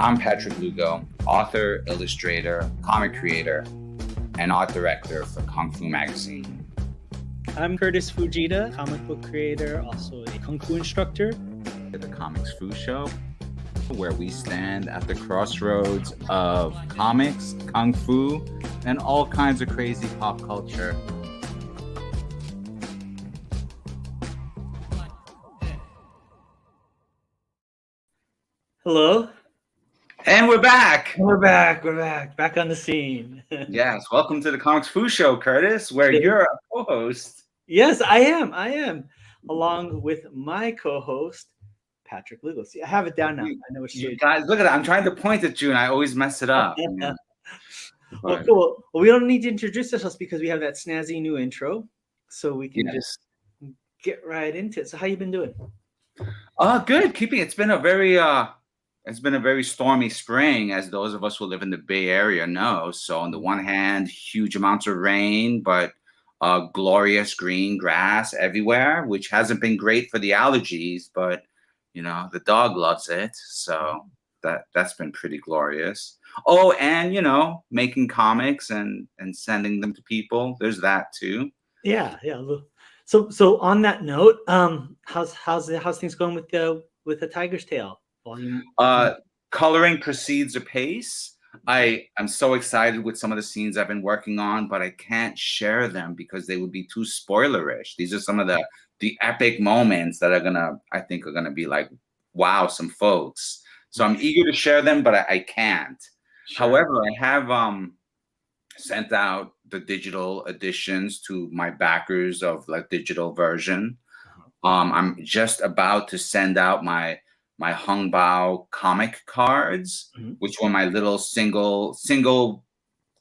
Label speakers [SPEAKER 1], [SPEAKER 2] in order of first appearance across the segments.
[SPEAKER 1] I'm Patrick Lugo, author, illustrator, comic creator, and art director for Kung Fu Magazine.
[SPEAKER 2] I'm Kurtis Fujita, comic book creator, also a Kung Fu instructor.
[SPEAKER 1] At the Comics Fu Show, where we stand at the crossroads of comics, Kung Fu, and all kinds of crazy pop culture.
[SPEAKER 2] Hello.
[SPEAKER 1] And we're back.
[SPEAKER 2] We're back on the scene.
[SPEAKER 1] Yes, welcome to the Comics Fu Show, Kurtis, where you're a co-host.
[SPEAKER 2] Yes, I am, along with my co-host, Patrick Lugo. See, I have it down now. I know what
[SPEAKER 1] you guys, look at that. I'm trying to point at you, and I always mess it up.
[SPEAKER 2] Well, cool. Well, we don't need to introduce ourselves because we have that snazzy new intro, so we can just get right into it. So, how you been doing?
[SPEAKER 1] Good. It's been a very stormy spring, as those of us who live in the Bay Area know. So on the one hand, huge amounts of rain, but glorious green grass everywhere, which hasn't been great for the allergies, but the dog loves it. So that's been pretty glorious. Oh, and making comics and sending them to people. There's that too.
[SPEAKER 2] Yeah. So on that note, how's things going with the Tiger's Tail volume?
[SPEAKER 1] Coloring proceeds apace. I'm so excited with some of the scenes I've been working on, but I can't share them because they would be too spoilerish. These are some of the epic moments that I think are gonna be like, wow, some folks. So I'm eager to share them, but I can't. Sure. However, I have sent out the digital editions to my backers of the digital version. I'm just about to send out my Hung Bao comic cards, which were my little single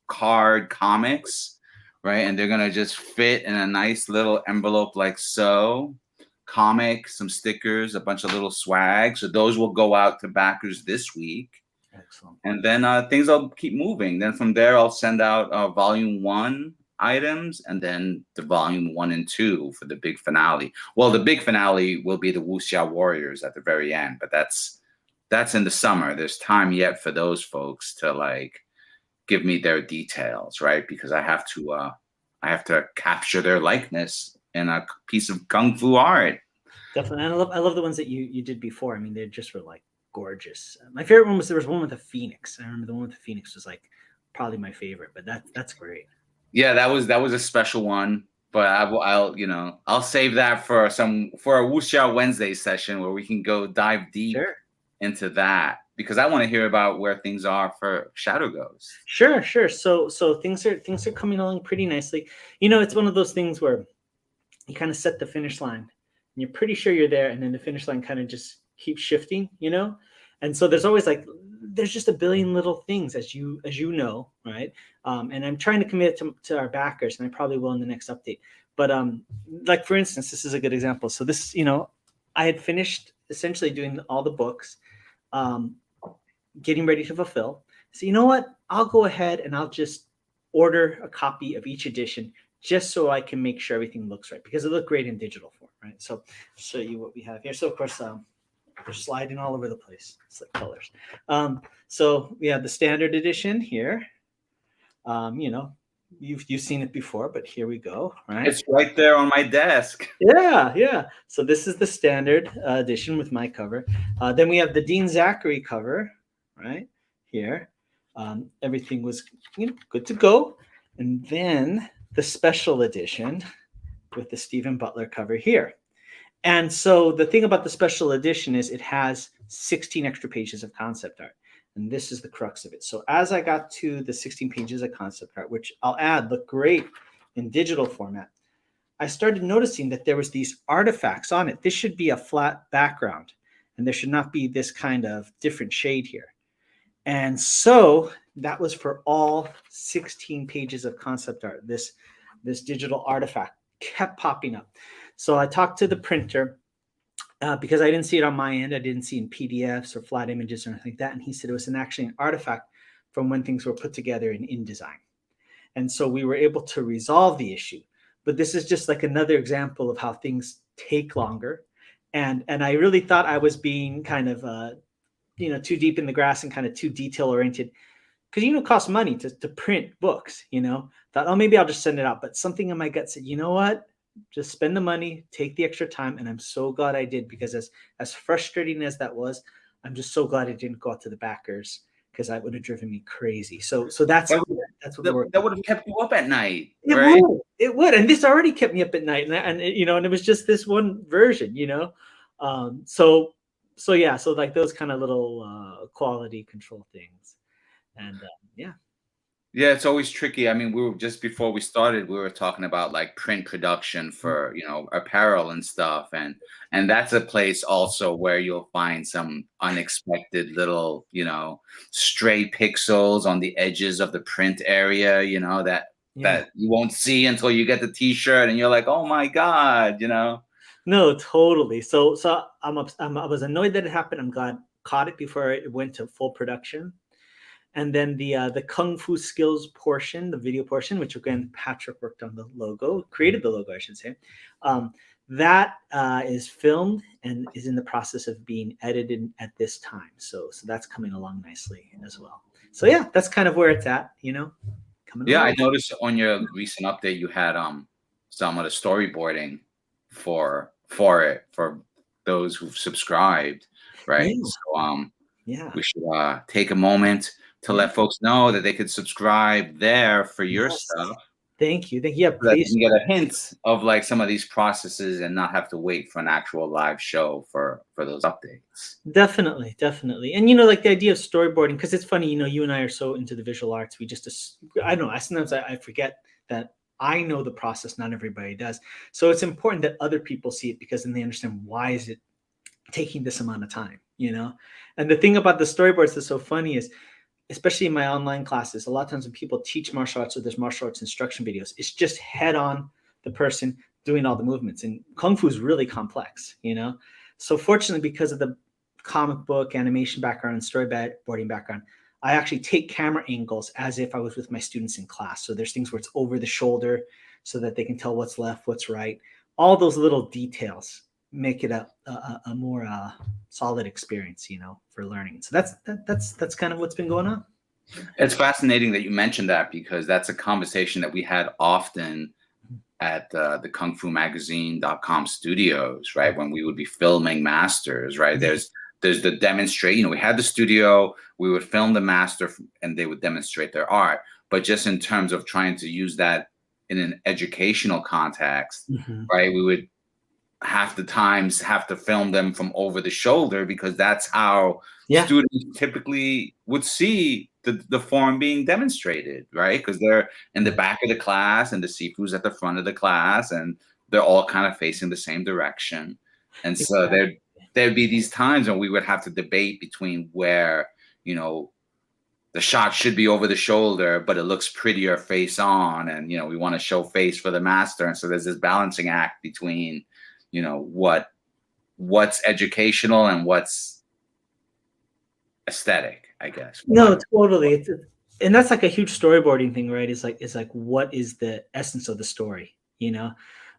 [SPEAKER 1] card comics, right? And they're gonna just fit in a nice little envelope like so. Comic, some stickers, a bunch of little swag. So those will go out to backers this week.
[SPEAKER 2] Excellent.
[SPEAKER 1] And then things will keep moving. Then from there, I'll send out volume 1 items, and then the volume 1 and 2 for the big finale. Well, the big finale will be the Wuxia Warriors at the very end, but that's in the summer. There's time yet for those folks to give me their details, right? Because I have to capture their likeness in a piece of kung fu art.
[SPEAKER 2] Definitely. And I love the ones that you did before. I mean, they just were gorgeous. My favorite one there was one with a phoenix. I remember the one with the phoenix was probably my favorite, but that's great.
[SPEAKER 1] Yeah, that was a special one, but I'll save that for a Wuxia Wednesday session where we can go dive deep into that, because I want to hear about where things are for Shadow Ghost.
[SPEAKER 2] Sure. So things are coming along pretty nicely. It's one of those things where you kind of set the finish line and you're pretty sure you're there, and then the finish line kind of just keeps shifting, and so there's always there's just a billion little things, as you know, right? And I'm trying to commit to our backers, and I probably will in the next update. But for instance, this is a good example. So this, I had finished essentially doing all the books, getting ready to fulfill. So you know what? I'll go ahead and I'll just order a copy of each edition, just so I can make sure everything looks right, because it looked great in digital form, right? So I'll show you what we have here. So of course, they're sliding all over the place. It's like colors. So we have the standard edition here. You've seen it before, but here we go. Right?
[SPEAKER 1] It's right there on my desk.
[SPEAKER 2] Yeah. So this is the standard edition with my cover. Then we have the Dean Zachary cover, right here. Everything was good to go, and then the special edition with the Stephen Butler cover here. And so the thing about the special edition is it has 16 extra pages of concept art. And this is the crux of it. So as I got to the 16 pages of concept art, which I'll add look great in digital format, I started noticing that there was these artifacts on it. This should be a flat background, and there should not be this kind of different shade here. And so that was for all 16 pages of concept art. This digital artifact kept popping up. So I talked to the printer because I didn't see it on my end. I didn't see in PDFs or flat images or anything like that. And he said it was actually an artifact from when things were put together in InDesign. And so we were able to resolve the issue. But this is just another example of how things take longer. And I really thought I was being kind of too deep in the grass and kind of too detail oriented, because it costs money to print books. Thought, oh, maybe I'll just send it out. But something in my gut said, you know what? Just spend the money, take the extra time, and I'm so glad I did, because as frustrating as that was, I'm just so glad I didn't go out to the backers, because that would have driven me crazy. So that's what
[SPEAKER 1] that would have kept you up at night,
[SPEAKER 2] it
[SPEAKER 1] right?
[SPEAKER 2] would, and this already kept me up at night, and it was just this one version, so yeah, so like those kind of little quality control things, and yeah.
[SPEAKER 1] Yeah, it's always tricky. I mean, we were just before we started, we were talking about like print production for, apparel and stuff. And that's a place also where you'll find some unexpected little, stray pixels on the edges of the print area, that you won't see until you get the t-shirt and you're like, "Oh my God,"
[SPEAKER 2] No, totally. So I was annoyed that it happened. I'm glad caught it before it went to full production. And then the Kung Fu skills portion, the video portion, which again, Patrick worked on the logo, created the logo, I should say. That is filmed and is in the process of being edited at this time. So that's coming along nicely as well. So yeah, that's kind of where it's at, coming
[SPEAKER 1] Yeah,
[SPEAKER 2] along.
[SPEAKER 1] I noticed on your recent update you had some of the storyboarding for it for those who've subscribed, right?
[SPEAKER 2] Yeah.
[SPEAKER 1] So
[SPEAKER 2] Yeah.
[SPEAKER 1] we should take a moment to let folks know that they could subscribe there for your stuff.
[SPEAKER 2] Thank you. Yeah,
[SPEAKER 1] So that they
[SPEAKER 2] please.
[SPEAKER 1] can get a hint of like some of these processes and not have to wait for an actual live show for those updates.
[SPEAKER 2] Definitely. And like the idea of storyboarding, because it's funny, you and I are so into the visual arts. We just, I don't know, sometimes I forget that I know the process, not everybody does. So it's important that other people see it, because then they understand why is it taking this amount of time, And the thing about the storyboards that's so funny is, especially in my online classes, a lot of times when people teach martial arts or there's martial arts instruction videos, it's just head on the person doing all the movements. And Kung Fu is really complex, So fortunately, because of the comic book animation background and storyboarding background, I actually take camera angles as if I was with my students in class. So there's things where it's over the shoulder so that they can tell what's left, what's right. All those little details make it a more solid experience, for learning. So that's kind of what's been going on.
[SPEAKER 1] It's fascinating that you mentioned that, because that's a conversation that we had often at the Kung Fu Magazine.com studios, right? When we would be filming masters, right? There's the demonstrate, we had the studio, we would film the master and they would demonstrate their art. But just in terms of trying to use that in an educational context, right? We would half the times have to film them from over the shoulder, because that's how students typically would see the form being demonstrated, right? Because they're in the back of the class and the Sifu's at the front of the class, and they're all kind of facing the same direction. And so there'd be these times when we would have to debate between where, the shot should be over the shoulder, but it looks prettier face on. And, we want to show face for the master. And so there's this balancing act between, what's educational and what's aesthetic, I guess.
[SPEAKER 2] No, totally. And that's like a huge storyboarding thing, right? It's like what is the essence of the story?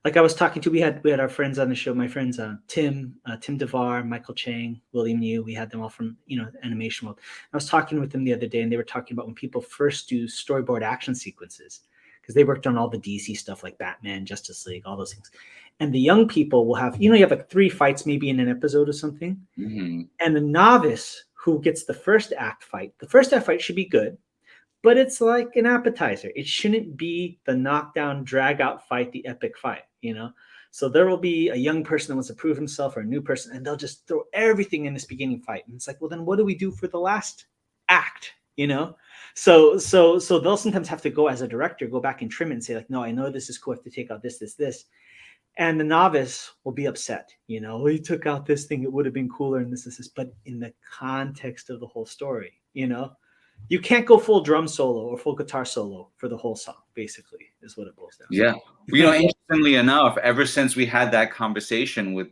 [SPEAKER 2] Like I was talking to, we had our friends on the show, my friends, Tim DeVar, Michael Chang, William Yu. We had them all from, animation world. I was talking with them the other day, and they were talking about when people first do storyboard action sequences, because they worked on all the DC stuff like Batman, Justice League, all those things. And the young people will have, you have like 3 fights maybe in an episode or something. And the novice who gets the first act fight should be good, but it's like an appetizer. It shouldn't be the knockdown, drag out fight, the epic fight, So there will be a young person that wants to prove himself, or a new person, and they'll just throw everything in this beginning fight. And it's like, well, then what do we do for the last act, So they'll sometimes have to go as a director, go back and trim it and say like, no, I know this is cool. I have to take out this. And the novice will be upset, well, you took out this thing, it would have been cooler, and this. But in the context of the whole story, you can't go full drum solo or full guitar solo for the whole song, basically, is what it boils down to.
[SPEAKER 1] Yeah. Interestingly enough, ever since we had that conversation with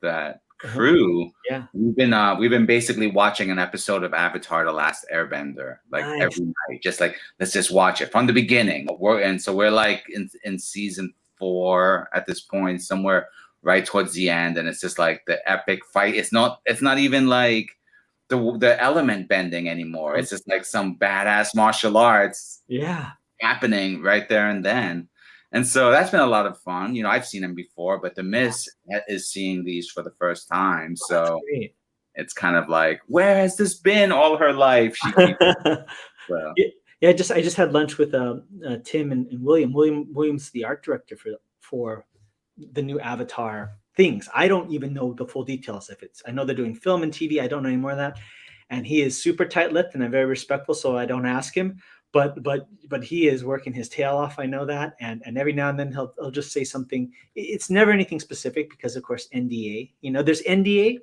[SPEAKER 1] that crew, we've been basically watching an episode of Avatar: The Last Airbender, like every night, just like, let's just watch it from the beginning. And so we're like in season 4 at this point, somewhere right towards the end, and it's just like the epic fight. It's not even like the element bending anymore. It's just like some badass martial arts
[SPEAKER 2] Yeah.
[SPEAKER 1] happening right there and then. And so that's been a lot of fun. You know, I've seen them before, but the Miss is seeing these for the first time.
[SPEAKER 2] Oh, that's
[SPEAKER 1] So
[SPEAKER 2] great.
[SPEAKER 1] it's kind of like, where has this been all her life? She keeps well.
[SPEAKER 2] Yeah, yeah. I just had lunch with Tim and William. William's the art director for the new Avatar things. I don't even know the full details if it's. I know they're doing film and TV. I don't know any more of that. And he is super tight-lipped and I'm very respectful, so I don't ask him. But he is working his tail off. I know that, and every now and then he'll just say something. It's never anything specific because of course NDA. You know, there's NDA,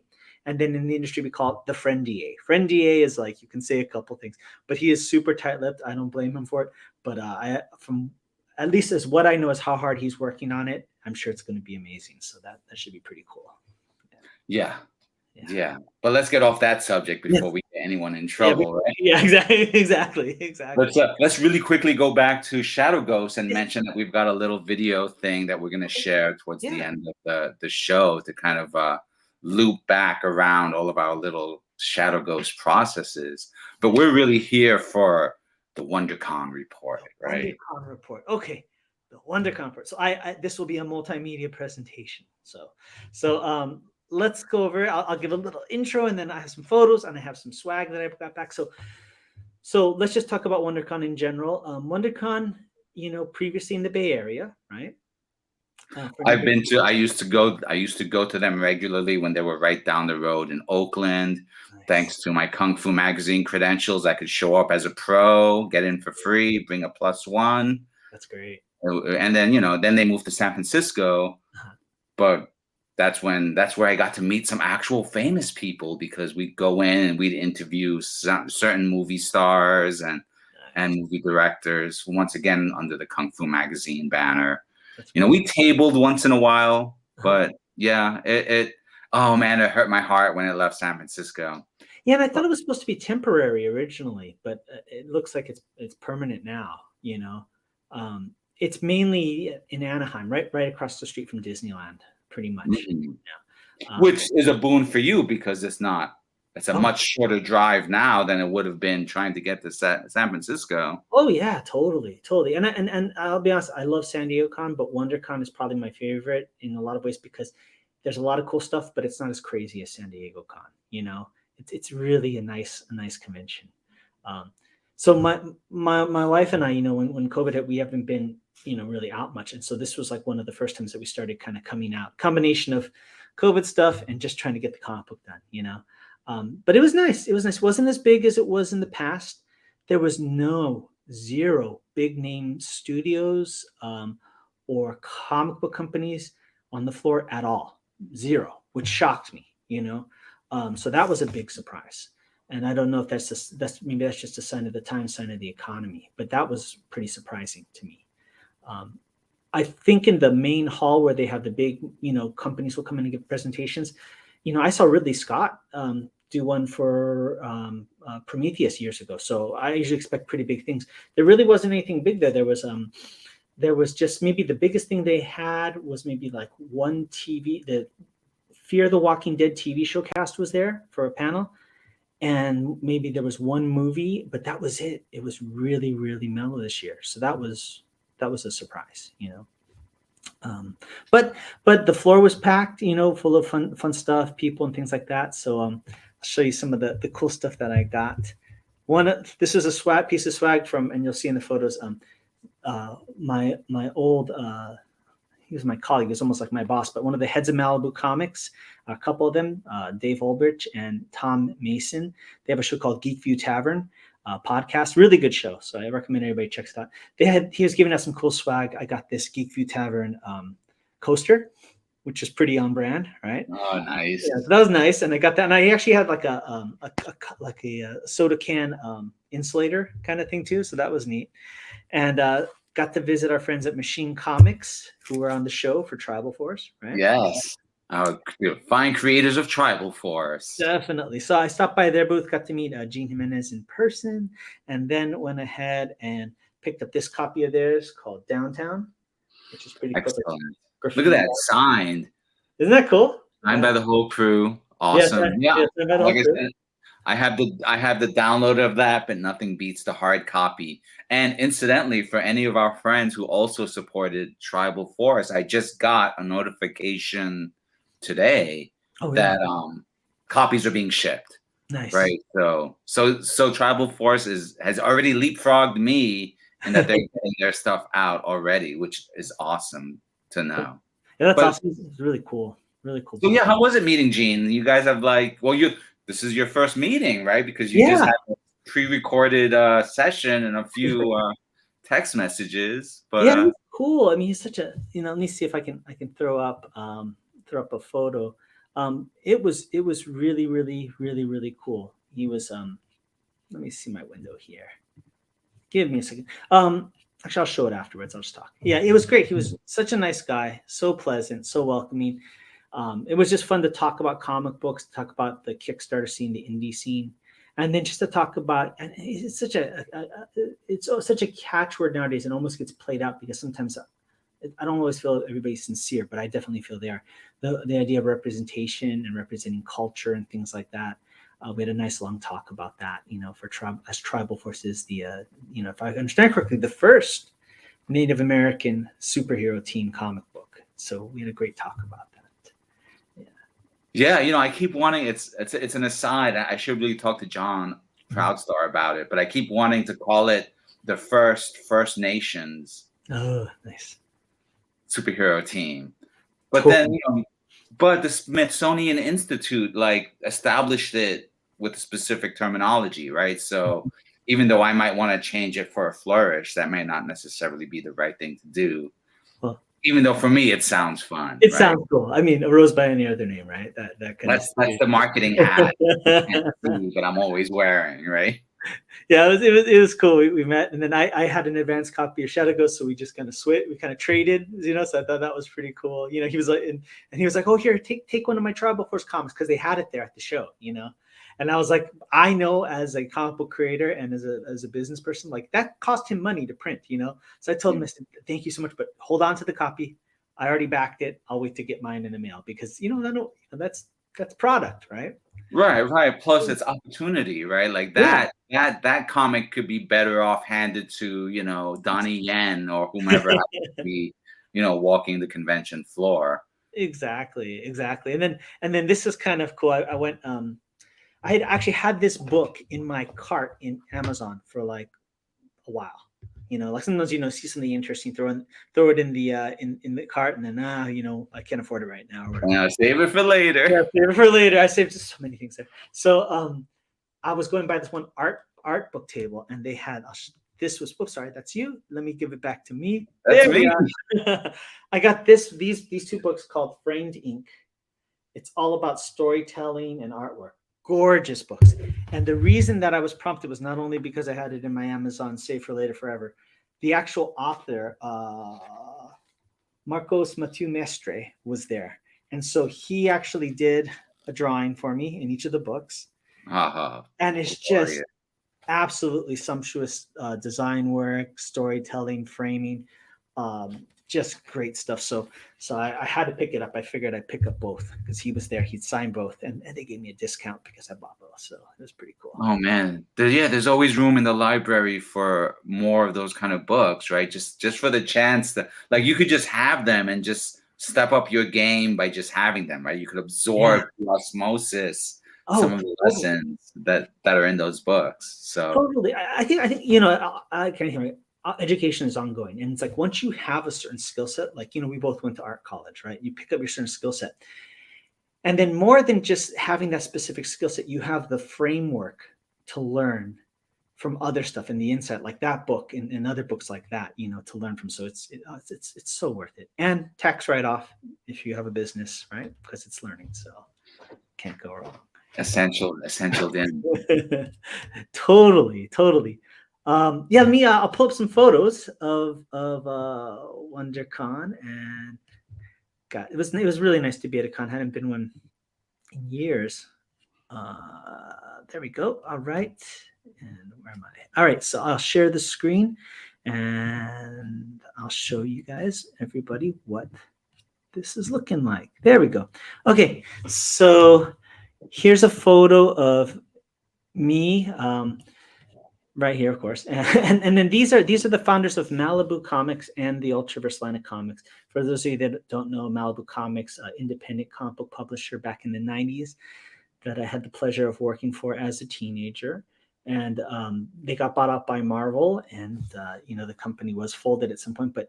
[SPEAKER 2] and then in the industry we call it the friend DA. Friend DA is like you can say a couple things, but he is super tight-lipped. I don't blame him for it. But from at least as what I know is how hard he's working on it. I'm sure it's going to be amazing. So that should be pretty cool.
[SPEAKER 1] Yeah. Yeah. But let's get off that subject before we get anyone in trouble, right?
[SPEAKER 2] Yeah, exactly.
[SPEAKER 1] Let's really quickly go back to Shadow Ghost and mention that we've got a little video thing that we're going to share towards the end of the show to kind of loop back around all of our little Shadow Ghost processes. But we're really here for the Wondercon report, right?
[SPEAKER 2] Wondercon report. Okay. The Wondercon report. So I this will be a multimedia presentation. So let's go over. I'll give a little intro, and then I have some photos, and I have some swag that I got back. So let's just talk about WonderCon in general. WonderCon, you know, previously in the Bay Area, right?
[SPEAKER 1] I used to go to them regularly when they were right down the road in Oakland. Nice. Thanks to my Kung Fu magazine credentials, I could show up as a pro, get in for free, bring a +1.
[SPEAKER 2] That's great.
[SPEAKER 1] And then, you know, then they moved to San Francisco, but that's where I got to meet some actual famous people, because we'd go in and we'd interview certain movie stars and movie directors, once again under the Kung Fu magazine banner. You know, we tabled once in a while, but yeah, it oh man, it hurt my heart when it left San Francisco.
[SPEAKER 2] Yeah, and I thought it was supposed to be temporary originally, but it looks like it's permanent now. You know, it's mainly in Anaheim, right across the street from Disneyland, pretty much.
[SPEAKER 1] Yeah. Which is a boon for you, because it's a much shorter drive now than it would have been trying to get to San Francisco.
[SPEAKER 2] Oh yeah, totally. And I'll be honest, I love San Diego Con, but WonderCon is probably my favorite in a lot of ways because there's a lot of cool stuff, but it's not as crazy as San Diego Con. You know, it's really a nice convention. So my wife and I, you know, when COVID hit, we haven't been, you know, really out much, and so this was like one of the first times that we started kind of coming out. Combination of COVID stuff and just trying to get the comic book done, you know. But it was nice. It wasn't as big as it was in the past. There was zero big name studios or comic book companies on the floor at all. Zero, which shocked me, you know. So that was a big surprise. And I don't know if maybe that's just a sign of the time, sign of the economy, but that was pretty surprising to me. I think in the main hall where they have the big, you know, companies will come in and give presentations. You know, I saw Ridley Scott do one for Prometheus years ago. So I usually expect pretty big things. There really wasn't anything big there. There was just maybe the biggest thing they had was maybe like one TV, the Fear the Walking Dead TV show cast was there for a panel. And maybe there was one movie, but that was it. It was really, really mellow this year. So that was a surprise, you know. But the floor was packed, you know, full of fun stuff, people and things like that. So I'll show you some of the cool stuff that I got. This is a piece of swag from, and you'll see in the photos, my old he was my colleague. He was almost like my boss, but one of the heads of Malibu Comics, a couple of them, Dave Olbrich and Tom Mason. They have a show called Geek View Tavern podcast. Really good show. So I recommend everybody checks it out. He was giving us some cool swag. I got this Geek View Tavern coaster, which is pretty on brand, right?
[SPEAKER 1] Oh, nice.
[SPEAKER 2] Yeah, so that was nice. And I got that. And I actually had like a soda can insulator kind of thing too. So that was neat. And got to visit our friends at Machine Comics, who were on the show for Tribal Force, right?
[SPEAKER 1] Yes. Fine creators of Tribal Force.
[SPEAKER 2] Definitely. So I stopped by their booth, got to meet Gene Jimenez in person, and then went ahead and picked up this copy of theirs called Downtown, which is pretty cool.
[SPEAKER 1] Look at that, signed.
[SPEAKER 2] Isn't that cool?
[SPEAKER 1] Signed by the whole crew. Awesome.
[SPEAKER 2] Yeah.
[SPEAKER 1] Like I said, I have the download of that, but nothing beats the hard copy. And incidentally, for any of our friends who also supported Tribal Force, I just got a notification today
[SPEAKER 2] Oh, really?
[SPEAKER 1] that copies are being shipped.
[SPEAKER 2] Nice.
[SPEAKER 1] Right. So Tribal Force has already leapfrogged me in that they're getting their stuff out already, which is awesome to know.
[SPEAKER 2] Yeah, that's
[SPEAKER 1] But
[SPEAKER 2] awesome. It's really cool. Really cool
[SPEAKER 1] so
[SPEAKER 2] book.
[SPEAKER 1] yeah, how was it meeting Gene? You guys have this is your first meeting, right? Because you just
[SPEAKER 2] Yeah.
[SPEAKER 1] had a pre-recorded session and a few text messages. But
[SPEAKER 2] Yeah, he's cool. I mean, he's such a, let me see if I can throw up a photo. It was really, really, really, really cool. He was let me see my window here. Give me a second. Actually, I'll show it afterwards. I'll just talk. Yeah, it was great. He was such a nice guy, so pleasant, so welcoming. It was just fun to talk about comic books, to talk about the Kickstarter scene, the indie scene, and then just to talk about. And it's such a catchword nowadays, and almost gets played out because sometimes I don't always feel everybody's sincere, but I definitely feel they are. The idea of representation and representing culture and things like that. We had a nice long talk about that, for as Tribal Forces, if I understand correctly, the first Native American superhero team comic book. So we had a great talk about that.
[SPEAKER 1] yeah, I keep wanting it's an aside. I should really talk to John Proudstar about it, but I keep wanting to call it the First Nations
[SPEAKER 2] Oh, nice.
[SPEAKER 1] superhero team. But then, but the Smithsonian Institute established it with a specific terminology, right? So even though I might want to change it for a flourish, that may not necessarily be the right thing to do.
[SPEAKER 2] Well,
[SPEAKER 1] even though for me it sounds fun.
[SPEAKER 2] It
[SPEAKER 1] right?
[SPEAKER 2] sounds cool. I mean, a rose by any other name, right? That kind
[SPEAKER 1] That's the marketing hat that I'm always wearing, right?
[SPEAKER 2] Yeah, it was cool. We met, and then I had an advanced copy of Shadow Ghost, so we just kind of we kind of traded, So I thought that was pretty cool. He was like, and he was like, "Oh, here, take one of my Tribal Force comics," because they had it there at the show, And I was like, I know as a comic book creator and as a business person, like that cost him money to print, So I told him, I said, "Thank you so much, but hold on to the copy. I already backed it. I'll wait to get mine in the mail because that's product, right?"
[SPEAKER 1] Right. Plus, it's opportunity, right? Like that comic could be better off handed to Donnie Yen or whomever happens to be walking the convention floor.
[SPEAKER 2] Exactly. And then this is kind of cool. I went. I had actually had this book in my cart in Amazon for like a while. Like sometimes see something interesting, throw it in the cart, and then I can't afford it right now. Or whatever.
[SPEAKER 1] Save it for later.
[SPEAKER 2] Yeah, save it for later. I saved just so many things there. So I was going by this one art book table, and they had this was. Oops, sorry, that's you. Let me give it back to me.
[SPEAKER 1] That's me.
[SPEAKER 2] I got these two books called Framed Ink. It's all about storytelling and artwork. Gorgeous books. And the reason that I was prompted was not only because I had it in my Amazon Save for Later Forever. The actual author, Marcos Matiu Mestre, was there. And so he actually did a drawing for me in each of the books. And it's just absolutely sumptuous design work, storytelling, framing, just great stuff. So I had to pick it up. I figured I'd pick up both because he was there. He'd signed both, and they gave me a discount because I bought both. So it was pretty cool.
[SPEAKER 1] Oh man, there's always room in the library for more of those kind of books, right? Just for the chance that you could just have them and just step up your game by just having them, right? You could absorb through osmosis some of the lessons that are in those books. So
[SPEAKER 2] totally, I think I can't hear it. Education is ongoing, and it's like once you have a certain skill set, like we both went to art college, right? You pick up your certain skill set, and then more than just having that specific skill set, you have the framework to learn from other stuff and the insight, like that book and other books like that, to learn from. So it's so worth it, and tax write-off if you have a business, right? Because it's learning, so can't go wrong.
[SPEAKER 1] Essential then.
[SPEAKER 2] Totally. Let me. I'll pull up some photos of Wondercon, and it was really nice to be at a con. Hadn't been one in years. There we go. All right, and where am I? All right, so I'll share the screen, and I'll show you guys, everybody, what this is looking like. There we go. Okay, so here's a photo of me, right here, of course, and then these are the founders of Malibu Comics and the Ultraverse line of comics. For those of you that don't know, Malibu Comics, independent comic book publisher back in the '90s, that I had the pleasure of working for as a teenager. And they got bought out by Marvel, and the company was folded at some point. But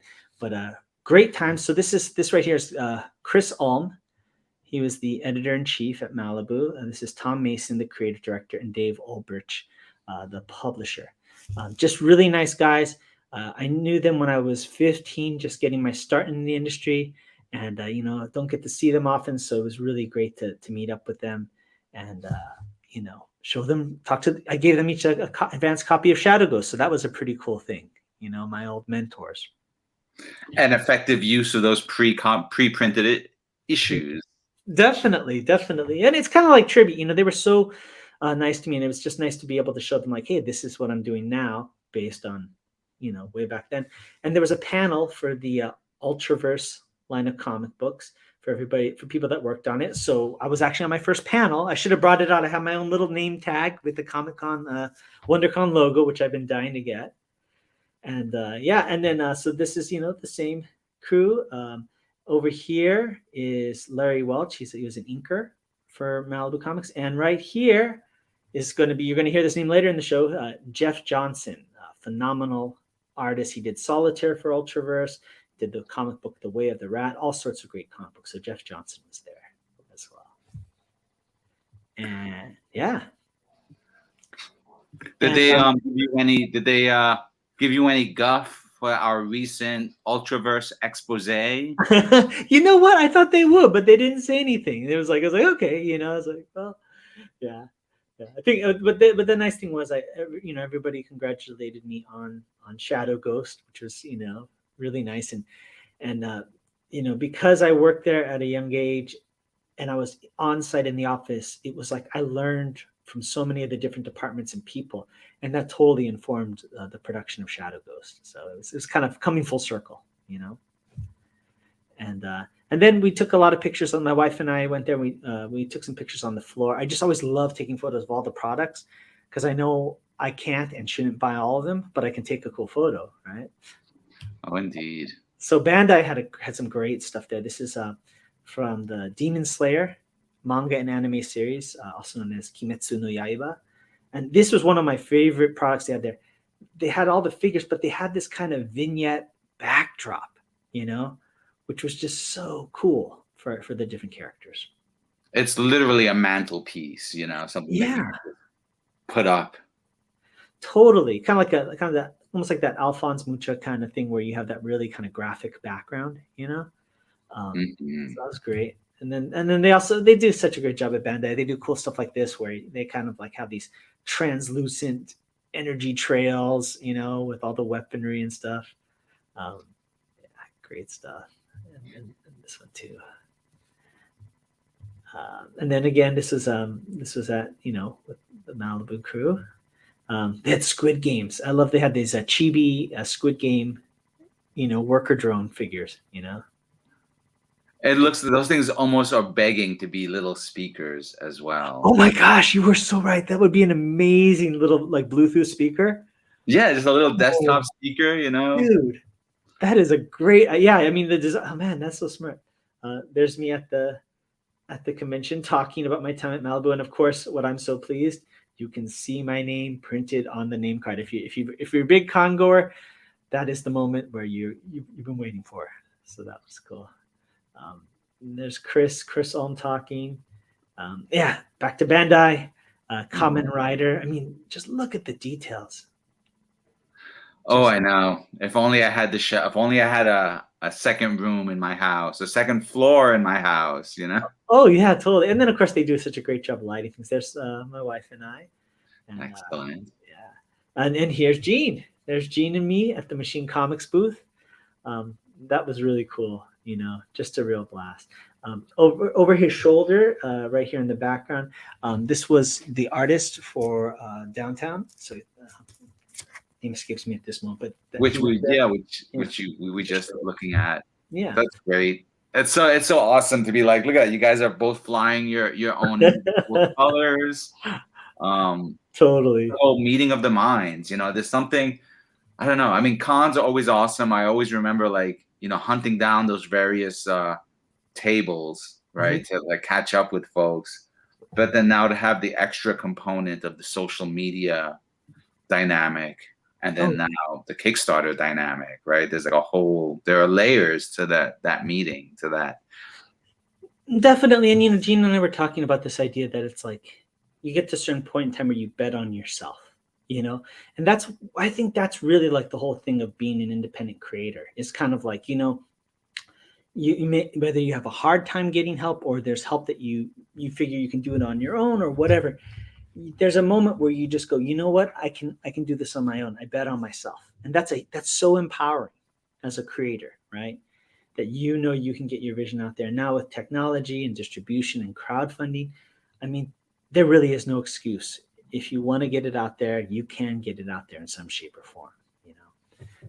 [SPEAKER 2] great time. So this right here is Chris Ulm. He was the editor in chief at Malibu. And this is Tom Mason, the creative director, and Dave Ulbrich, the publisher. Just really nice guys. I knew them when I was 15, just getting my start in the industry, and don't get to see them often, so it was really great to meet up with them and show them, I gave them each a advanced copy of Shadow Ghost, so that was a pretty cool thing. My old mentors.
[SPEAKER 1] And effective use of those pre-printed issues.
[SPEAKER 2] Definitely, and it's kind of like tribute. They were so nice to me, and it was just nice to be able to show them, like, hey, this is what I'm doing now based on way back then. And there was a panel for the Ultraverse line of comic books for people that worked on it. So I was actually on my first panel. I should have brought it out. I have my own little name tag with the Comic-Con Wondercon logo, which I've been dying to get. And and then so this is the same crew. Over here is Larry Welch. He was an inker for Malibu Comics. And right here is going to be, you're going to hear this name later in the show, Jeff Johnson, phenomenal artist. He did Solitaire for Ultraverse, did the comic book The Way of the Rat, all sorts of great comic books. So Jeff Johnson was there as well. And yeah.
[SPEAKER 1] Did they give you any guff for our recent Ultraverse expose?
[SPEAKER 2] You know what? I thought they would, but they didn't say anything. I was like, okay, I was like, well, yeah. I think, but the nice thing was, everybody congratulated me on Shadow Ghost, which was really nice, and because I worked there at a young age, and I was on site in the office, it was like I learned from so many of the different departments and people, and that totally informed the production of Shadow Ghost. So it was kind of coming full circle, And then we took a lot of pictures. My wife and I went there. We took some pictures on the floor. I just always love taking photos of all the products, because I know I can't and shouldn't buy all of them, but I can take a cool photo, right?
[SPEAKER 1] Oh, indeed.
[SPEAKER 2] So Bandai had some great stuff there. This is from the Demon Slayer manga and anime series, also known as Kimetsu no Yaiba. And this was one of my favorite products they had there. They had all the figures, but they had this kind of vignette backdrop, which was just so cool for the different characters.
[SPEAKER 1] It's literally a mantelpiece, something that you put up.
[SPEAKER 2] Totally, kind of that, almost like that Alphonse Mucha kind of thing, where you have that really kind of graphic background, So that was great. And then they do such a great job at Bandai. They do cool stuff like this, where they kind of like have these translucent energy trails, with all the weaponry and stuff. Great stuff. And this one too. And then again, this was at with the Malibu crew. They had Squid Games. I love they had these chibi Squid Game, worker drone figures.
[SPEAKER 1] It looks, those things almost are begging to be little speakers as well.
[SPEAKER 2] Oh my gosh, you were so right. That would be an amazing little like Bluetooth speaker.
[SPEAKER 1] Yeah, just a little desktop speaker,
[SPEAKER 2] Dude, that is a great. I mean, the design. Oh man, that's so smart. There's me at the convention talking about my time at Malibu, and of course, what I'm so pleased, you can see my name printed on the name card. If you're a big con goer, that is the moment where you've been waiting for. So that was cool. There's Chris Ulm talking. Back to Bandai, Kamen Rider. I mean, just look at the details.
[SPEAKER 1] Oh, I know. If only I had if only I had a second room in my house, a second floor in my house,
[SPEAKER 2] Oh yeah, totally. And then of course they do such a great job lighting things. There's my wife and I. And,
[SPEAKER 1] excellent.
[SPEAKER 2] And then here's Gene. There's Gene and me at the Machine Comics booth. That was really cool. Just a real blast. Over his shoulder, right here in the background, this was the artist for Downtown. So name escapes me at this moment, but
[SPEAKER 1] which we just looking at.
[SPEAKER 2] Yeah,
[SPEAKER 1] that's great. It's so awesome to be like, look at that, you guys are both flying your own colors.
[SPEAKER 2] Totally.
[SPEAKER 1] whole meeting of the minds. There's something, I don't know. I mean, cons are always awesome. I always remember like, hunting down those various tables, right? To like catch up with folks. But then now to have the extra component of the social media dynamic, and then
[SPEAKER 2] Oh,
[SPEAKER 1] now the Kickstarter dynamic, right? There's like there are layers to that meeting, to that.
[SPEAKER 2] definitely. And Gina and I were talking about this idea that it's like you get to a certain point in time where you bet on yourself, and I think that's really like the whole thing of being an independent creator. Is kind of like, you may, whether you have a hard time getting help or there's help that you figure you can do it on your own or whatever. There's a moment where you just go, you know what, I can do this on my own. I bet on myself, and that's so empowering as a creator, right? That you can get your vision out there. Now with technology and distribution and crowdfunding, I mean, there really is no excuse. If you want to get it out there, you can get it out there in some shape or form.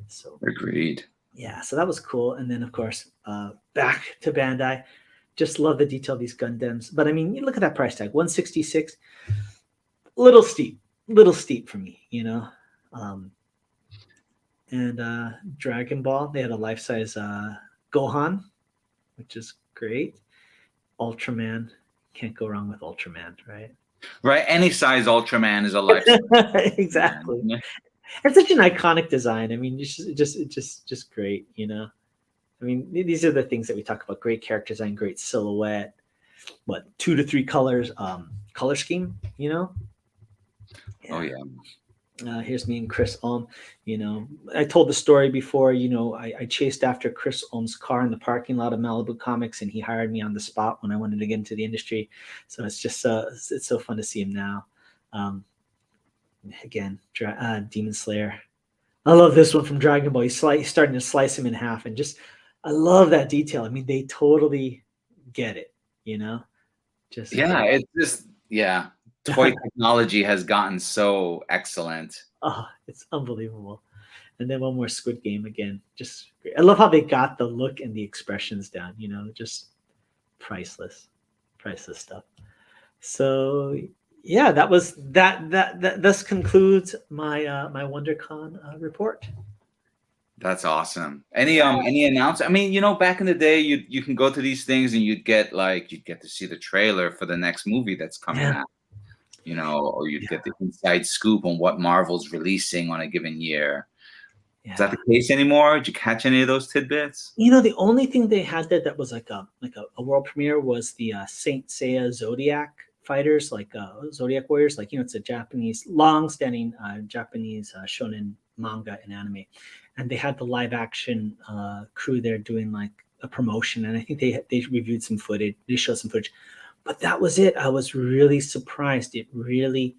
[SPEAKER 2] So
[SPEAKER 1] Agreed.
[SPEAKER 2] yeah, so that was cool. And then of course, back to Bandai. Just love the detail of these Gundams. But I mean, you look at that price tag, 166. Little steep for me, and Dragon Ball, they had a life-size Gohan, which is great. Ultraman, can't go wrong with Ultraman, right?
[SPEAKER 1] Right. Any size Ultraman is a lifestyle.
[SPEAKER 2] Exactly. It's such an iconic design. I mean, just great, I mean, these are the things that we talk about: great character design, great silhouette, 2 to 3 colors, color scheme, Yeah.
[SPEAKER 1] Oh yeah.
[SPEAKER 2] Here's me and Chris Ulm. I told the story before. I chased after Chris Ulm's car in the parking lot of Malibu Comics, and he hired me on the spot when I wanted to get into the industry. So it's just it's so fun to see him now. Again, Demon Slayer. I love this one from Dragon Ball. He's starting to slice him in half, and I love that detail. I mean, they totally get it. Just
[SPEAKER 1] It's just toy technology has gotten so excellent.
[SPEAKER 2] Oh, it's unbelievable. And then one more Squid Game again. Just great. I love how they got the look and the expressions down, just priceless stuff. So yeah, that was that thus concludes my my WonderCon report.
[SPEAKER 1] That's awesome. Any announcements? I mean, back in the day, you can go to these things and you'd get to see the trailer for the next movie that's coming out. Or you'd get the inside scoop on what Marvel's releasing on a given year. Yeah. Is that the case anymore? Did you catch any of those tidbits?
[SPEAKER 2] The only thing they had that was like a world premiere was the Saint Seiya Zodiac fighters, like Zodiac warriors. Like, it's a Japanese, long-standing Japanese shonen manga and anime. And they had the live action crew there doing like a promotion. And I think they reviewed some footage. They showed some footage. But that was it. I was really surprised. It really,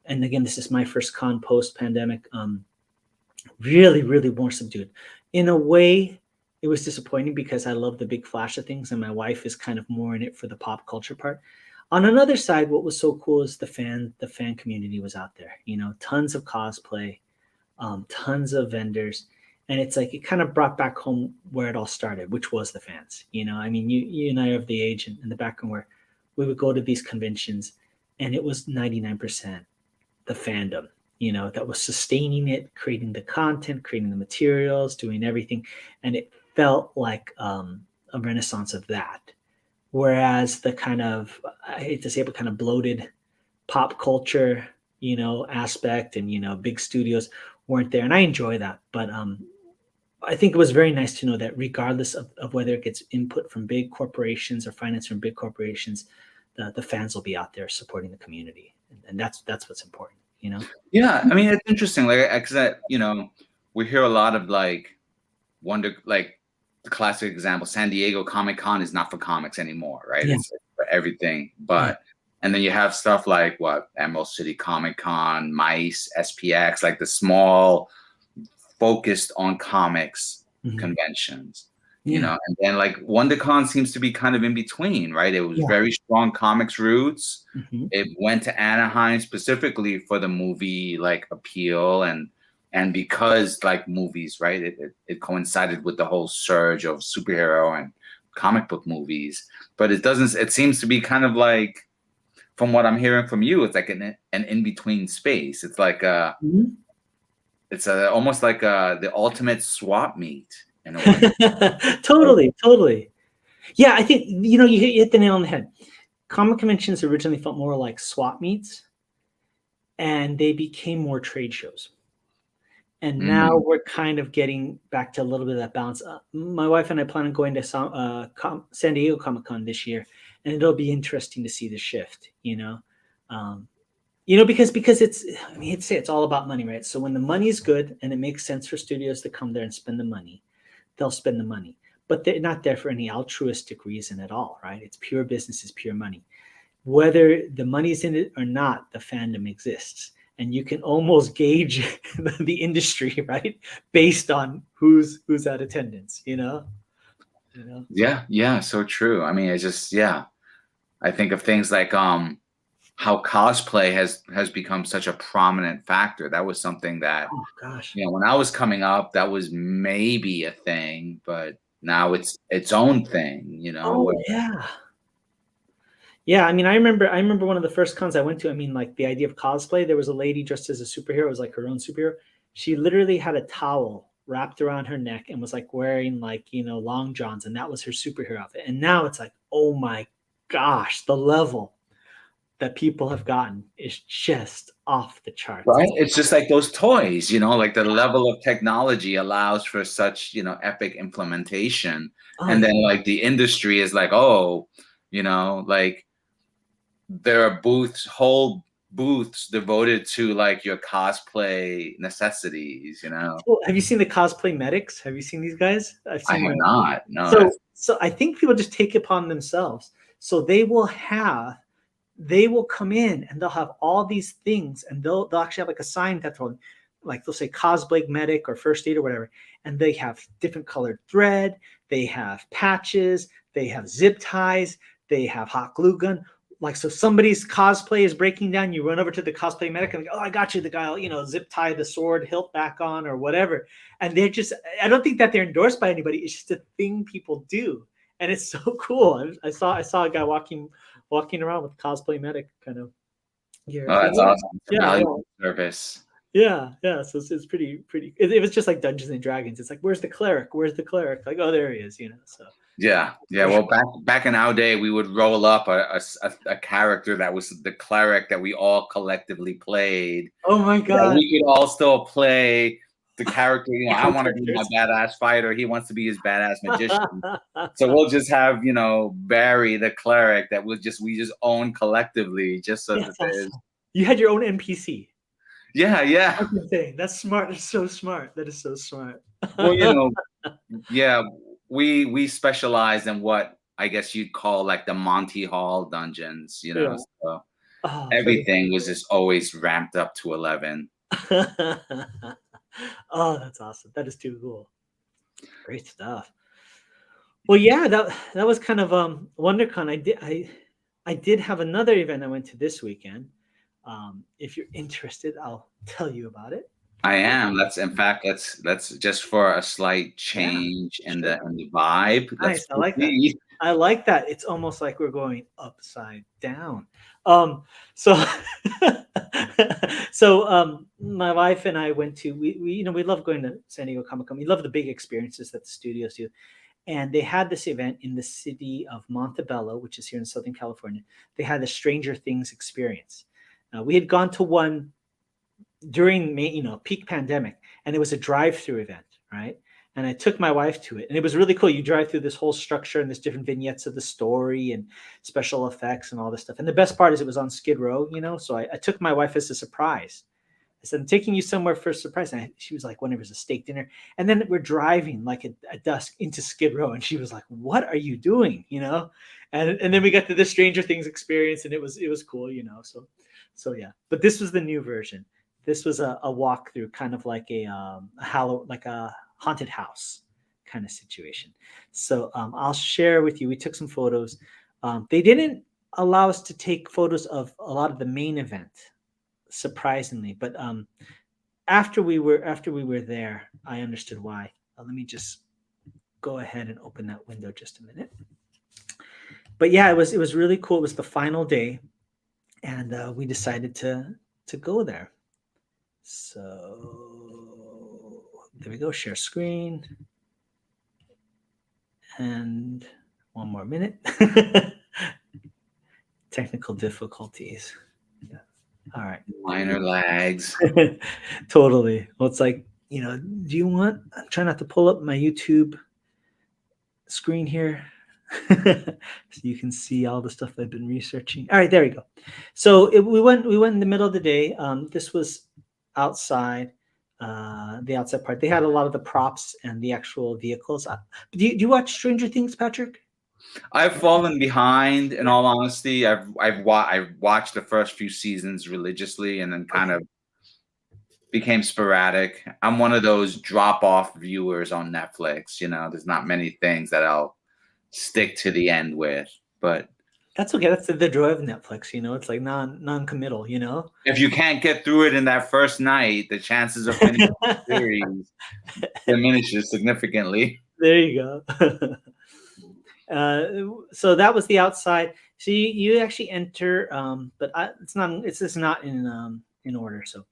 [SPEAKER 2] and again, this is my first con post-pandemic, really, really more subdued. In a way, it was disappointing because I love the big flash of things, and my wife is kind of more in it for the pop culture part. On another side, what was so cool is the fan community was out there. Tons of cosplay, tons of vendors. And it's like, it kind of brought back home where it all started, which was the fans. I mean, you and I are of the age in the background where we would go to these conventions and it was 99% the fandom, that was sustaining it, creating the content, creating the materials, doing everything. And it felt like a renaissance of that. Whereas the kind of, I hate to say it, but kind of bloated pop culture, aspect and, big studios weren't there. And I enjoy that. But I think it was very nice to know that regardless of whether it gets input from big corporations or finance from big corporations, the fans will be out there supporting the community, and that's what's important,
[SPEAKER 1] Yeah, I mean, it's interesting, like, because we hear a lot of like the classic example, San Diego Comic-Con is not for comics anymore, right?
[SPEAKER 2] Yeah.
[SPEAKER 1] It's for everything, but and then you have stuff like Emerald City Comic-Con, MICE, SPX, like the small, focused on comics conventions. And then like WonderCon seems to be kind of in between, right? It was very strong comics roots. It went to Anaheim specifically for the movie like appeal, and because like movies, right? It coincided with the whole surge of superhero and comic book movies. But it seems to be kind of like from what I'm hearing from you, it's like an in between space. It's like
[SPEAKER 2] Mhm.
[SPEAKER 1] it's almost like the ultimate swap meet in a way.
[SPEAKER 2] Totally, totally. Yeah, I think you hit the nail on the head. Comic conventions originally felt more like swap meets, and they became more trade shows. And now
[SPEAKER 1] Mm.
[SPEAKER 2] we're kind of getting back to a little bit of that balance. My wife and I plan on going to San Diego Comic Con this year, and it'll be interesting to see the shift. Um, because it's I mean, it's all about money, right? So when the money is good and it makes sense for studios to come there and spend the money, they'll spend the money. But they're not there for any altruistic reason at all, right? It's pure business, it's pure money. Whether the money's in it or not, the fandom exists. And you can almost gauge the industry, right? Based on who's at attendance,
[SPEAKER 1] Yeah, yeah, so true. I mean, it's just yeah. I think of things like how cosplay has become such a prominent factor. That was something that,
[SPEAKER 2] Oh gosh.
[SPEAKER 1] when I was coming up, that was maybe a thing, but now it's its own thing,
[SPEAKER 2] Oh
[SPEAKER 1] where
[SPEAKER 2] yeah. Yeah, I mean, I remember one of the first cons I went to. I mean, like the idea of cosplay. There was a lady dressed as a superhero. It was like her own superhero. She literally had a towel wrapped around her neck and was like wearing like long johns, and that was her superhero outfit. And now it's like, oh my gosh, the level that people have gotten is just off the charts.
[SPEAKER 1] right? It's just like those toys, like the level of technology allows for such, epic implementation.
[SPEAKER 2] Oh
[SPEAKER 1] And
[SPEAKER 2] yeah.
[SPEAKER 1] then like the industry is like, oh, like there are whole booths devoted to like your cosplay necessities.
[SPEAKER 2] Well, have you seen the cosplay medics? Have you seen these guys? I've
[SPEAKER 1] I
[SPEAKER 2] seen
[SPEAKER 1] have
[SPEAKER 2] them.
[SPEAKER 1] not. No,
[SPEAKER 2] So
[SPEAKER 1] that's
[SPEAKER 2] so I think people just take it upon themselves. So they will come in and they'll have all these things, and they'll actually have like a sign that's on, like they'll say cosplay medic or first aid or whatever, and they have different colored thread, they have patches, they have zip ties, they have hot glue gun. Like, so somebody's cosplay is breaking down, you run over to the cosplay medic and like, oh, I got you. The guy will, zip tie the sword hilt back on or whatever. And they're just, I don't think that they're endorsed by anybody. It's just a thing people do. And it's so cool. I saw a guy walking around with cosplay medic kind of gear.
[SPEAKER 1] oh,
[SPEAKER 2] So
[SPEAKER 1] that's awesome. It's a
[SPEAKER 2] yeah, yeah,
[SPEAKER 1] valuable service.
[SPEAKER 2] yeah, yeah. So it's pretty. It was just like Dungeons and Dragons. It's like, where's the cleric? Where's the cleric? Like, oh, there he is. So
[SPEAKER 1] Yeah, yeah. Well, back in our day, we would roll up a character that was the cleric that we all collectively played.
[SPEAKER 2] oh my god,
[SPEAKER 1] We could all still play the character. I
[SPEAKER 2] different
[SPEAKER 1] want to be my
[SPEAKER 2] characters.
[SPEAKER 1] badass fighter. He wants to be his badass magician. So we'll just have Barry the cleric that we just own collectively, just so that
[SPEAKER 2] That's
[SPEAKER 1] there's
[SPEAKER 2] awesome. You had your own NPC.
[SPEAKER 1] yeah, yeah.
[SPEAKER 2] That's the thing. That's smart. That's so smart. That is so smart.
[SPEAKER 1] Well, yeah, we specialize in what I guess you'd call like the Monty Hall dungeons.
[SPEAKER 2] Yeah.
[SPEAKER 1] So
[SPEAKER 2] Oh, very
[SPEAKER 1] everything was just always ramped up to 11.
[SPEAKER 2] oh, that's awesome. That is too cool. Great stuff. Well, yeah, that was kind of WonderCon. I did have another event I went to this weekend. If you're interested, I'll tell you about it.
[SPEAKER 1] I am. That's in fact. Let's just for a slight
[SPEAKER 2] Yeah,
[SPEAKER 1] change in
[SPEAKER 2] sure.
[SPEAKER 1] the vibe. Let's
[SPEAKER 2] Nice. I like that.
[SPEAKER 1] proceed.
[SPEAKER 2] I like that. It's almost like we're going upside down. Um, so my wife and I went to we love going to San Diego Comic Con. We love the big experiences that the studios do. And they had this event in the city of Montebello, which is here in Southern California. They had the Stranger Things experience. We had gone to one during May, peak pandemic, and it was a drive-through event, right? And I took my wife to it, and it was really cool. You drive through this whole structure, and there's different vignettes of the story and special effects and all this stuff. And the best part is it was on Skid Row, So I took my wife as a surprise. I said, I'm taking you somewhere for a surprise. And she was like, when it was a steak dinner. And then we're driving like at dusk into Skid Row. And she was like, what are you doing? And then we got to the Stranger Things experience, and it was cool, So yeah. But this was the new version. This was a walkthrough, kind of like a haunted house kind of situation. So I'll share with you. We took some photos. They didn't allow us to take photos of a lot of the main event, surprisingly, but after we were there, I understood why. Let me just go ahead and open that window just a minute. But yeah, it was really cool. It was the final day. and we decided to go there. So there we go. Share screen, and one more minute. Technical difficulties. Yeah. All right.
[SPEAKER 1] Minor lags.
[SPEAKER 2] Totally. Well, it's like, do you want? I'm trying not to pull up my YouTube screen here so you can see all the stuff I've been researching. All right, there we go. So we went in the middle of the day. This was outside, the outside part. They had a lot of the props and the actual vehicles. Do you watch Stranger Things, Patrick?
[SPEAKER 1] I've fallen behind. In all honesty, I've watched the first few seasons religiously, and then kind of became sporadic. I'm one of those drop off viewers on Netflix. There's not many things that I'll stick to the end with, but
[SPEAKER 2] That's okay. That's the joy of Netflix. It's like non-committal.
[SPEAKER 1] if you can't get through it in that first night, the chances of finishing the series diminishes significantly.
[SPEAKER 2] There you go. So that was the outside. So you actually enter, but it's just not in order. So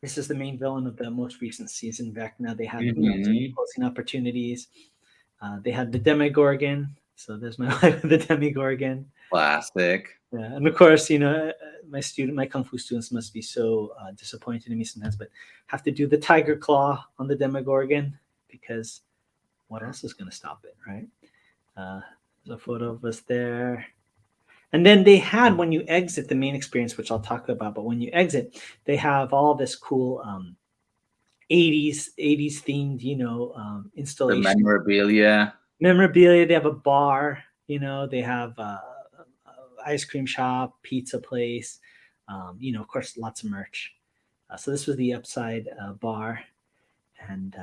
[SPEAKER 2] this is the main villain of the most recent season. Back now they had closing opportunities. They had the Demogorgon. So there's my wife, the Demogorgon.
[SPEAKER 1] Classic.
[SPEAKER 2] Yeah, and of course, my kung fu students must be so disappointed in me sometimes, but have to do the tiger claw on the Demogorgon because what else is going to stop it, right? There's a photo of us there. And then they had, when you exit the main experience, which I'll talk about, but when you exit, they have all this cool 80s themed, installation.
[SPEAKER 1] The memorabilia.
[SPEAKER 2] They have a bar, they have ice cream shop, pizza place, of course, lots of merch. So this was the upside bar. And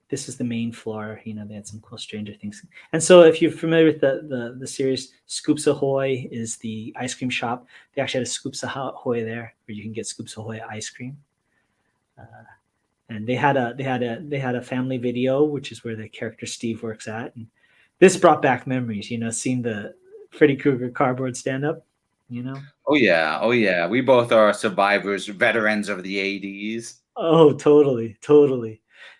[SPEAKER 2] this is the main floor. They had some cool Stranger Things. And so if you're familiar with the series, Scoops Ahoy is the ice cream shop. They actually had a Scoops Ahoy there where you can get Scoops Ahoy ice cream. And they had a family video, which is where the character Steve works at. And this brought back memories, seeing the Freddy Krueger cardboard stand up,
[SPEAKER 1] Oh yeah. We both are survivors, veterans of the 80s.
[SPEAKER 2] Oh, totally.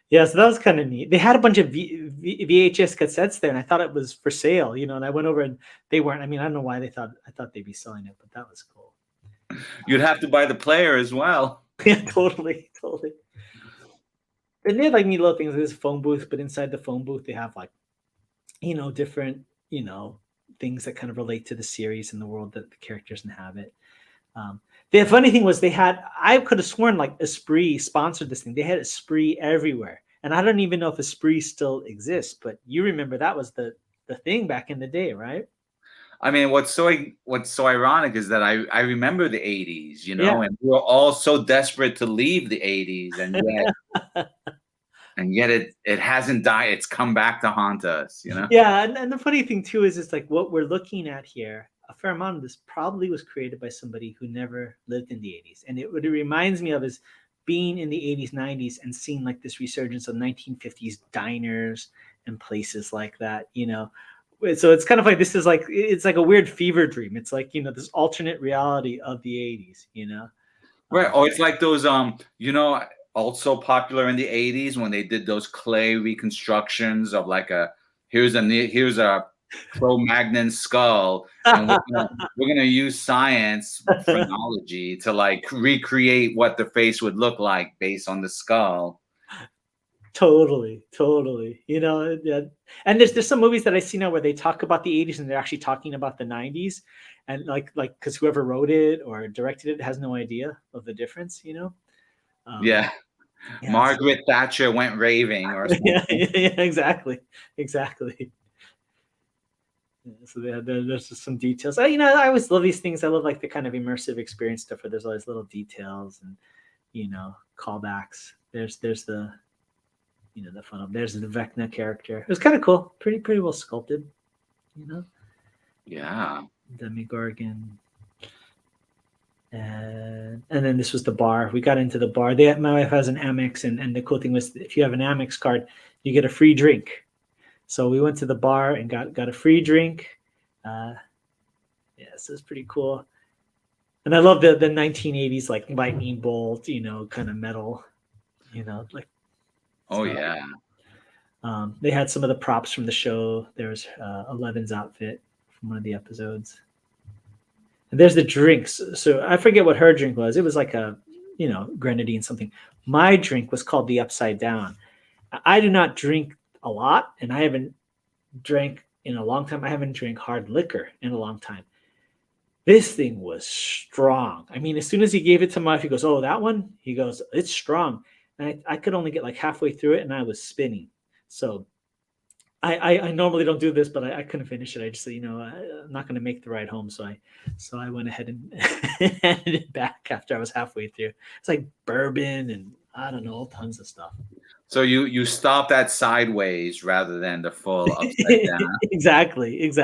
[SPEAKER 2] Yeah, so that was kind of neat. They had a bunch of VHS cassettes there, and I thought it was for sale, and I went over and they weren't. I mean, I don't know why I thought they'd be selling it, but that was cool.
[SPEAKER 1] You'd have to buy the player as well.
[SPEAKER 2] Yeah, totally. And they had like neat little things. There's a phone booth, but inside the phone booth, they have like, different, things that kind of relate to the series and the world that the characters inhabit. The funny thing was I could have sworn like Esprit sponsored this thing. They had Esprit everywhere. And I don't even know if Esprit still exists, but you remember that was the thing back in the day, right?
[SPEAKER 1] I mean, what's so ironic is that I remember the 80s,
[SPEAKER 2] Yeah.
[SPEAKER 1] and we were all so desperate to leave the 80s, and yet it hasn't died. It's come back to haunt us,
[SPEAKER 2] Yeah, and the funny thing too is it's like what we're looking at here. A fair amount of this probably was created by somebody who never lived in the 80s. And what it reminds me of is being in the 80s, 90s and seeing like this resurgence of 1950s diners and places like that, So it's kind of like it's like a weird fever dream. It's like, this alternate reality of the 80s,
[SPEAKER 1] Right. Or it's like those also popular in the 80s when they did those clay reconstructions of like here's a Cro-Magnon skull, and we're gonna use science phrenology to like recreate what the face would look like based on the skull.
[SPEAKER 2] Totally. Yeah. And there's some movies that I see now where they talk about the 80s and they're actually talking about the 90s, and like because whoever wrote it or directed it has no idea of the difference,
[SPEAKER 1] Yeah. Margaret Thatcher went raving or something.
[SPEAKER 2] Yeah, exactly. So there's just some details. I always love these things. I love like the kind of immersive experience stuff where there's all these little details and callbacks. There's the the fun of there's the Vecna character. It was kind of cool, pretty well sculpted.
[SPEAKER 1] Yeah.
[SPEAKER 2] Demogorgon. And then this was the bar. We got into the bar. My wife has an Amex, and the cool thing was if you have an Amex card, you get a free drink. So we went to the bar and got a free drink. Yeah, so it's pretty cool. And I love the 1980s like lightning bolt, kind of metal, like
[SPEAKER 1] Oh
[SPEAKER 2] stuff.
[SPEAKER 1] yeah.
[SPEAKER 2] They had some of the props from the show. There was Eleven's outfit from one of the episodes. And there's the drinks. So I forget what her drink was. It was like a, grenadine something. My drink was called the Upside Down. I do not drink a lot, and I haven't drank in a long time. I haven't drank hard liquor in a long time. This thing was strong. I mean, as soon as he gave it to my wife, he goes, "Oh, that one?" He goes, "It's strong." And I could only get like halfway through it, and I was spinning. So I normally don't do this, but I couldn't finish it. I just said, I'm not going to make the ride home, so I went ahead and handed it back after I was halfway through. It's like bourbon and I don't know, all tons of stuff.
[SPEAKER 1] So you stopped that sideways rather than the full upside down.
[SPEAKER 2] Exactly.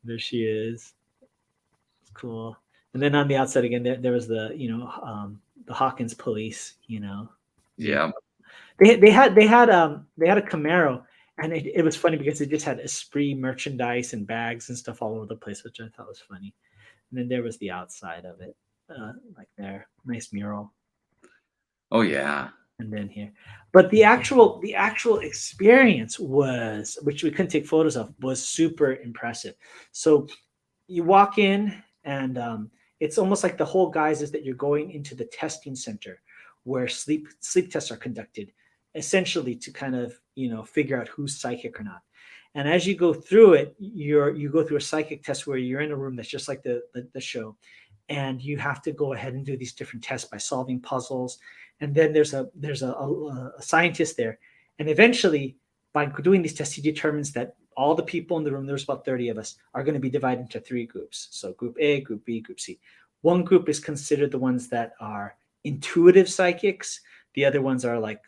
[SPEAKER 2] There she is. It's cool. And then on the outside again, there was the Hawkins police.
[SPEAKER 1] Yeah.
[SPEAKER 2] They had a Camaro, and it was funny because it just had Esprit merchandise and bags and stuff all over the place, which I thought was funny. And then there was the outside of it, like there, nice mural.
[SPEAKER 1] Oh yeah.
[SPEAKER 2] And then here, but the actual experience was, which we couldn't take photos of, was super impressive. So you walk in, and it's almost like the whole guise is that you're going into the testing center where sleep tests are conducted, essentially to kind of figure out who's psychic or not. And as you go through it, you go through a psychic test where you're in a room that's just like the show, and you have to go ahead and do these different tests by solving puzzles. And then there's a scientist there, and eventually by doing these tests, he determines that all the people in the room, there's about 30 of us, are going to be divided into 3 groups. So group A, group B, group C. One group is considered the ones that are intuitive psychics. The other ones are like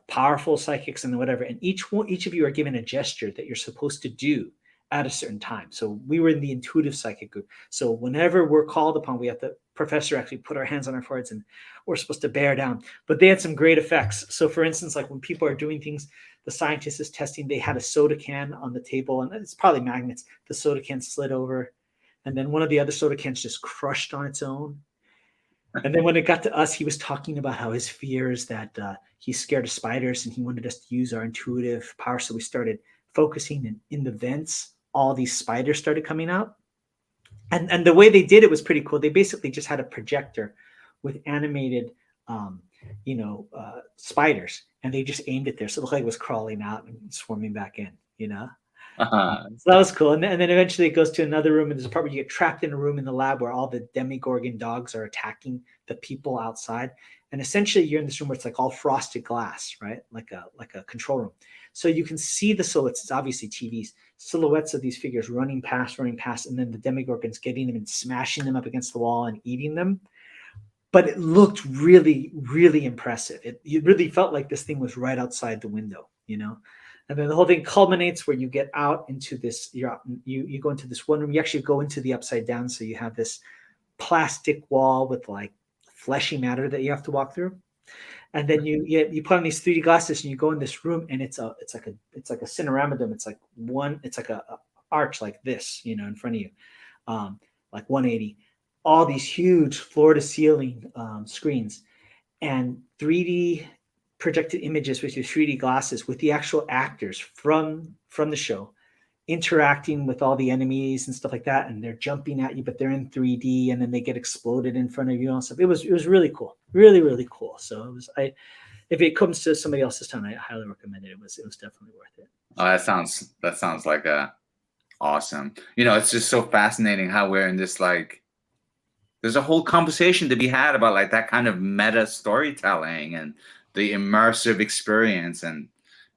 [SPEAKER 2] powerful psychics and whatever. And each of you are given a gesture that you're supposed to do at a certain time. So we were in the intuitive psychic group. So whenever we're called upon, we have the professor actually put our hands on our foreheads and we're supposed to bear down. But they had some great effects. So for instance, like when people are doing things, the scientist is testing, they had a soda can on the table, and it's probably magnets. The soda can slid over, and then one of the other soda cans just crushed on its own. And then when it got to us, he was talking about how his fear is that he's scared of spiders, and he wanted us to use our intuitive power. So we started focusing in the vents. All these spiders started coming out. And the way they did it was pretty cool. They basically just had a projector with animated, spiders, and they just aimed it there. So it looked like it was crawling out and swarming back in,
[SPEAKER 1] Uh-huh.
[SPEAKER 2] So that was cool. And then eventually it goes to another room, and there's a part where you get trapped in a room in the lab where all the Demogorgon dogs are attacking the people outside. And essentially you're in this room where it's like all frosted glass, right? Like a control room. So you can see the silhouettes. It's obviously TVs, silhouettes of these figures running past, and then the Demogorgons getting them and smashing them up against the wall and eating them. But it looked really, really impressive. It really felt like this thing was right outside the window, And then the whole thing culminates where you get out into this. You go into this one room. You actually go into the upside down. So you have this plastic wall with like fleshy matter that you have to walk through, and then you put on these 3D glasses and you go in this room, and it's like a cinerama dome. It's like a arch like this, in front of you, like 180. All these huge floor to ceiling screens and 3D projected images with your 3D glasses with the actual actors from the show interacting with all the enemies and stuff like that, and they're jumping at you, but they're in 3D, and then they get exploded in front of you and stuff. It was really cool, really, really cool. So if it comes to somebody else's town, I highly recommend it. It was definitely worth it.
[SPEAKER 1] Oh, that sounds like awesome. It's just so fascinating how we're in this like. There's a whole conversation to be had about like that kind of meta storytelling and the immersive experience, and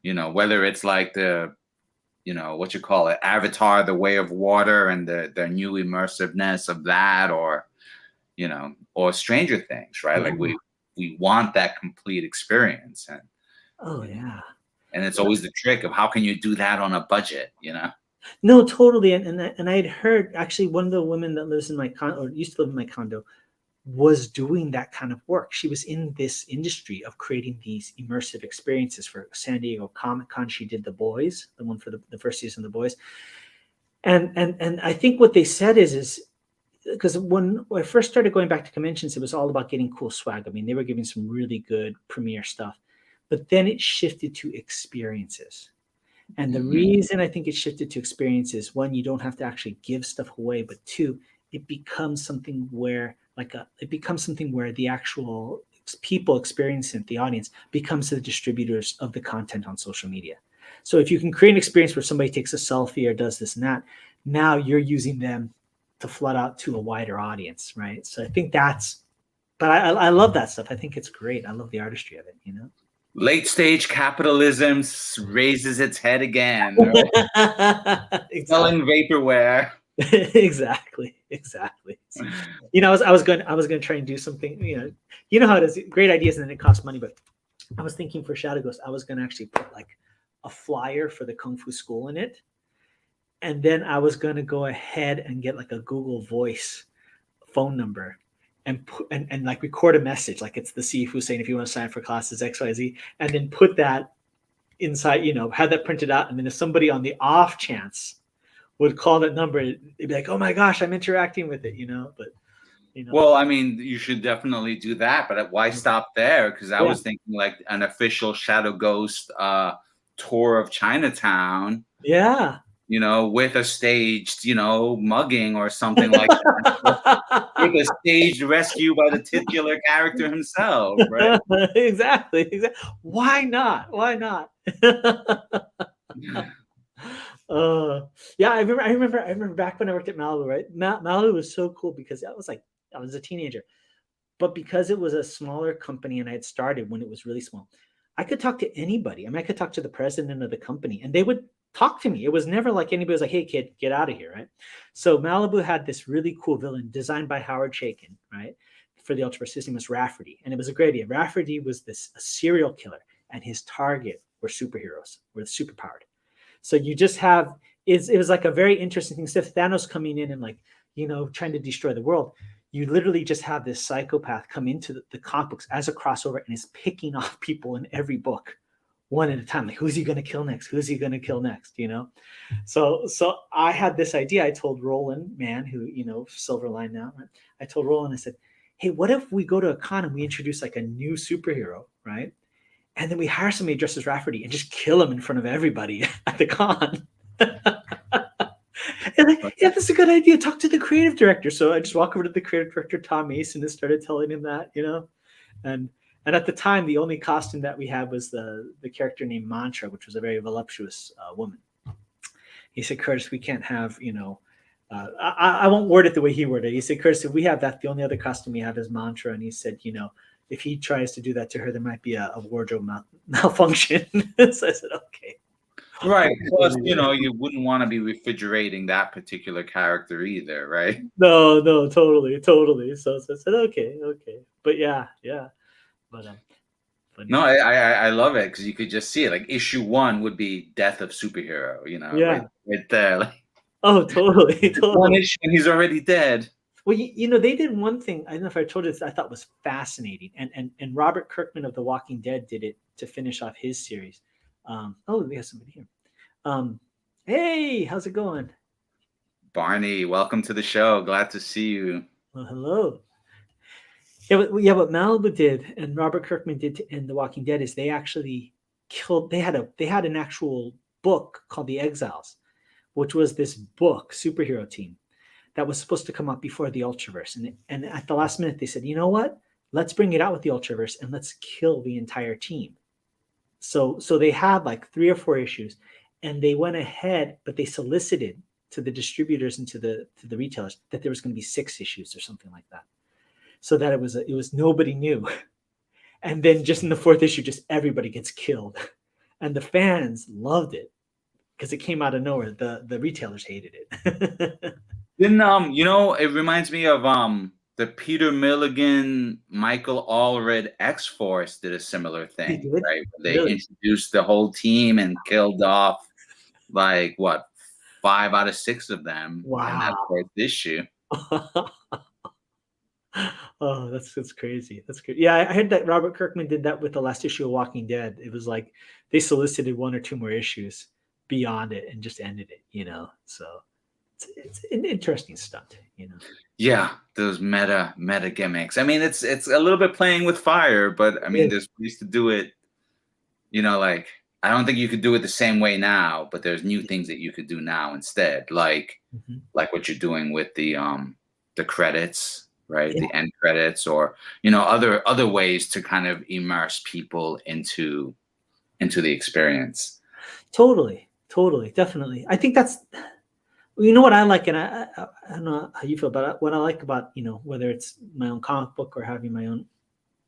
[SPEAKER 1] whether it's like the what you call it, Avatar, the Way of Water, and the new immersiveness of that, or or Stranger Things, right? Like we want that complete experience, and
[SPEAKER 2] oh yeah,
[SPEAKER 1] and it's always the trick of how can you do that on a budget,
[SPEAKER 2] No, totally. And I had heard actually one of the women that lives in my condo, or used to live in my condo, was doing that kind of work. She was in this industry of creating these immersive experiences for San Diego Comic Con. She did The Boys, the one for the first season of The Boys. And I think what they said is because when I first started going back to conventions, it was all about getting cool swag. I mean, they were giving some really good premiere stuff, but then it shifted to experiences. And the
[SPEAKER 1] Mhm.
[SPEAKER 2] reason I think it shifted to experiences, one, you don't have to actually give stuff away, but two, it becomes something where it becomes something where the actual people experiencing it, the audience, becomes the distributors of the content on social media. So if you can create an experience where somebody takes a selfie or does this and that, now you're using them to flood out to a wider audience, right? So I think but I love that stuff. I think it's great. I love the artistry of it, you know?
[SPEAKER 1] Late stage capitalism raises its head again, right?
[SPEAKER 2] Exactly.
[SPEAKER 1] Selling vaporware.
[SPEAKER 2] Exactly. You know, I was going to try and do something. You know how it is. Great ideas, and then it costs money. But I was thinking for Shadow Ghost, I was going to actually put like a flyer for the Kung Fu school in it, and then I was going to go ahead and get like a Google Voice phone number and like record a message, like it's the Sifu saying if you want to sign up for classes XYZ, and then put that inside. Have that printed out, and then if somebody on the off chance would call that number, it'd be like, oh my gosh, I'm interacting with it, but
[SPEAKER 1] Well, I mean, you should definitely do that, but why stop there? Because I
[SPEAKER 2] yeah,
[SPEAKER 1] was thinking like an official Shadow Ghost tour of Chinatown,
[SPEAKER 2] yeah.
[SPEAKER 1] with a staged, mugging or something like that. With a staged rescue by the titular character himself, right?
[SPEAKER 2] Exactly. Why not? Why not? uh, yeah, I remember back when I worked at Malibu, right? Malibu was so cool because I was a teenager. But because it was a smaller company and I had started when it was really small, I could talk to anybody. I mean, I could talk to the president of the company and they would talk to me. It was never like anybody was like, hey, kid, get out of here, right? So Malibu had this really cool villain designed by Howard Chaykin, right? For the Ultraverse system was Rafferty. And it was a great idea. Rafferty was a serial killer and his target were superheroes, were superpowered. So you just have, it was like a very interesting thing. Instead of Thanos coming in and trying to destroy the world, you literally just have this psychopath come into the comic books as a crossover and is picking off people in every book one at a time. Like, who's he going to kill next? Who's he going to kill next? So I had this idea. I told Roland, man, who, Silverline now, right? I told Roland, I said, hey, what if we go to a con and we introduce like a new superhero, right? And then we hire somebody dressed as Rafferty and just kill him in front of everybody at the con. And yeah, that's a good idea. Talk to the creative director. So I just walk over to the creative director, Tom Mason, and started telling him that, and at the time, the only costume that we had was the character named Mantra, which was a very voluptuous woman. He said, Kurtis, we can't have, I won't word it the way he worded it. He said, Kurtis, if we have that, the only other costume we have is Mantra. And he said, if he tries to do that to her, there might be a wardrobe malfunction. So I said, okay.
[SPEAKER 1] Right. Plus, you wouldn't want to be refrigerating that particular character either, right?
[SPEAKER 2] No, totally. So I said, okay. But yeah. But
[SPEAKER 1] No, I love it because you could just see it. Like issue 1 would be Death of Superhero,
[SPEAKER 2] yeah.
[SPEAKER 1] right there. Like,
[SPEAKER 2] Oh, totally.
[SPEAKER 1] one issue and he's already dead.
[SPEAKER 2] Well, they did one thing. I don't know if I told you this. I thought was fascinating, and Robert Kirkman of The Walking Dead did it to finish off his series. We have somebody here. Hey, how's it going?
[SPEAKER 1] Barney, welcome to the show. Glad to see you.
[SPEAKER 2] Well, hello. What Malibu did and Robert Kirkman did in The Walking Dead is they actually killed. They had an actual book called The Exiles, which was this book superhero team that was supposed to come out before the Ultraverse, and at the last minute they said, you know what? Let's bring it out with the Ultraverse and let's kill the entire team. So they had like 3 or 4 issues, and they went ahead, but they solicited to the distributors and to the retailers that there was going to be 6 issues or something like that, so that it was nobody knew. And then just in the 4th issue, just everybody gets killed, and the fans loved it because it came out of nowhere. The retailers hated it.
[SPEAKER 1] Then it reminds me of the Peter Milligan, Michael Allred X-Force did a similar
[SPEAKER 2] They
[SPEAKER 1] thing,
[SPEAKER 2] did?
[SPEAKER 1] right? They
[SPEAKER 2] Really?
[SPEAKER 1] introduced the whole team and killed off like what 5 out of 6 of them in that
[SPEAKER 2] Wow.
[SPEAKER 1] 4th issue.
[SPEAKER 2] Oh, that's crazy. That's good. Yeah, I heard that Robert Kirkman did that with the last issue of Walking Dead. It was like they solicited 1 or 2 more issues beyond it and just ended it. So it's an interesting stunt, you know.
[SPEAKER 1] Yeah, those meta gimmicks. I mean, it's a little bit playing with fire, but I mean, there's ways to do it. You know, like I don't think you could do it the same way now, but there's new things that you could do now instead, like what you're doing with the credits, right?
[SPEAKER 2] Yeah.
[SPEAKER 1] The end credits, or other ways to kind of immerse people into the experience.
[SPEAKER 2] Totally, definitely. I think that's, you know, what I like, and I don't know how you feel about it. What I like about, you know, whether it's my own comic book or having my own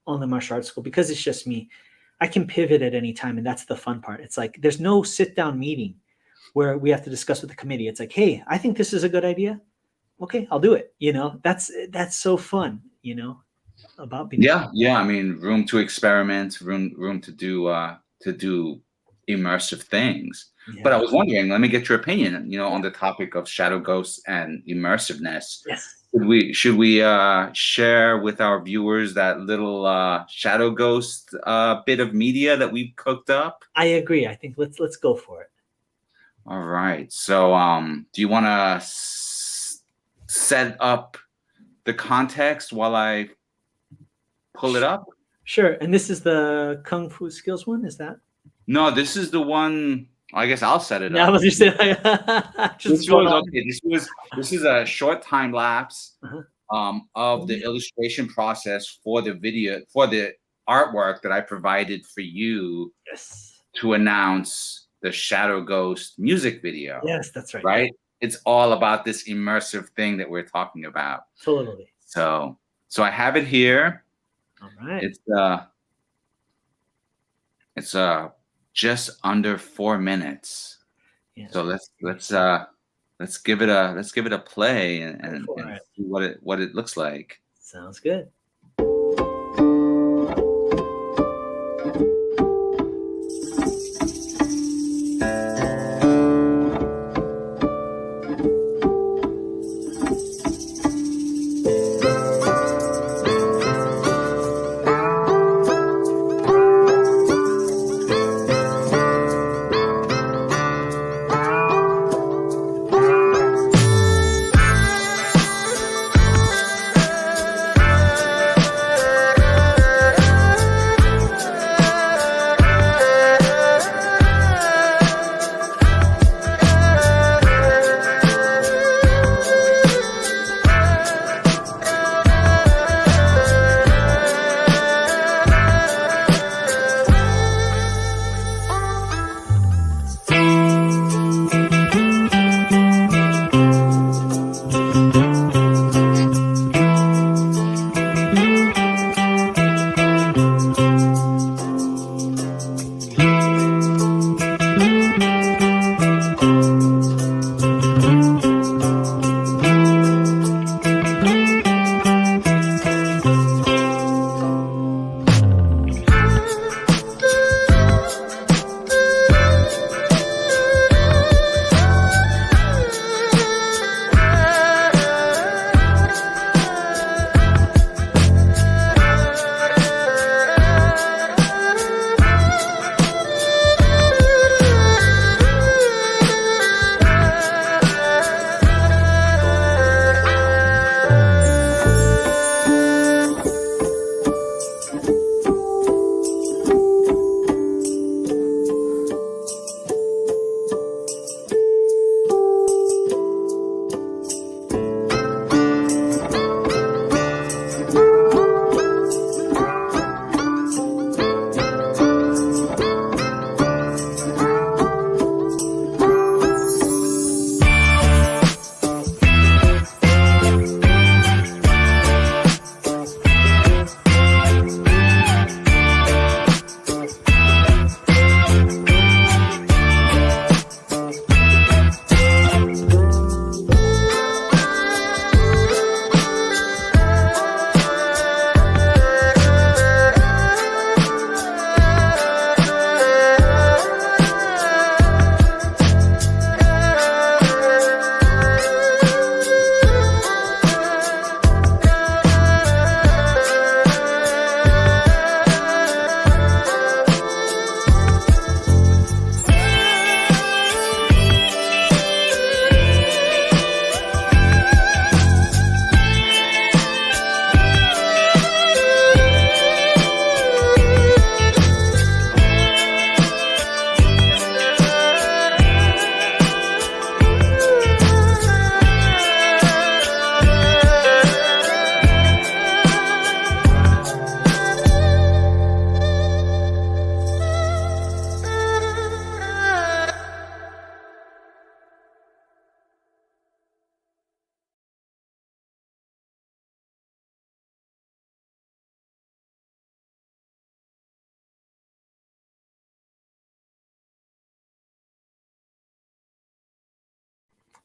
[SPEAKER 2] online martial arts school, because it's just me, I can pivot at any time, and that's the fun part. It's like there's no sit down meeting where we have to discuss with the committee. It's like, hey, I think this is a good idea. Okay, I'll do it. You know, that's so fun. You know, about being
[SPEAKER 1] Yeah. I mean, room to experiment, room to do immersive things.
[SPEAKER 2] Yeah.
[SPEAKER 1] But I was wondering, let me get your opinion, on the topic of shadow ghosts and immersiveness.
[SPEAKER 2] Yes.
[SPEAKER 1] Should we share with our viewers that little shadow ghost bit of media that we've cooked up?
[SPEAKER 2] I agree. I think let's go for it.
[SPEAKER 1] All right. So, do you want to set up the context while I pull it up?
[SPEAKER 2] Sure. And this is the Kung Fu Skills one, is that?
[SPEAKER 1] No, this is the one. I guess I'll set it
[SPEAKER 2] Yeah,
[SPEAKER 1] up.
[SPEAKER 2] I was just saying.
[SPEAKER 1] This is a short time lapse of the illustration process for the video, for the artwork that I provided for you to announce the Shadow Ghost music video.
[SPEAKER 2] Yes, that's right.
[SPEAKER 1] Right? It's all about this immersive thing that we're talking about.
[SPEAKER 2] Totally.
[SPEAKER 1] So I have it here.
[SPEAKER 2] All right.
[SPEAKER 1] It's just under 4 minutes. Yeah. So let's give it a play and see what it looks like.
[SPEAKER 2] Sounds good.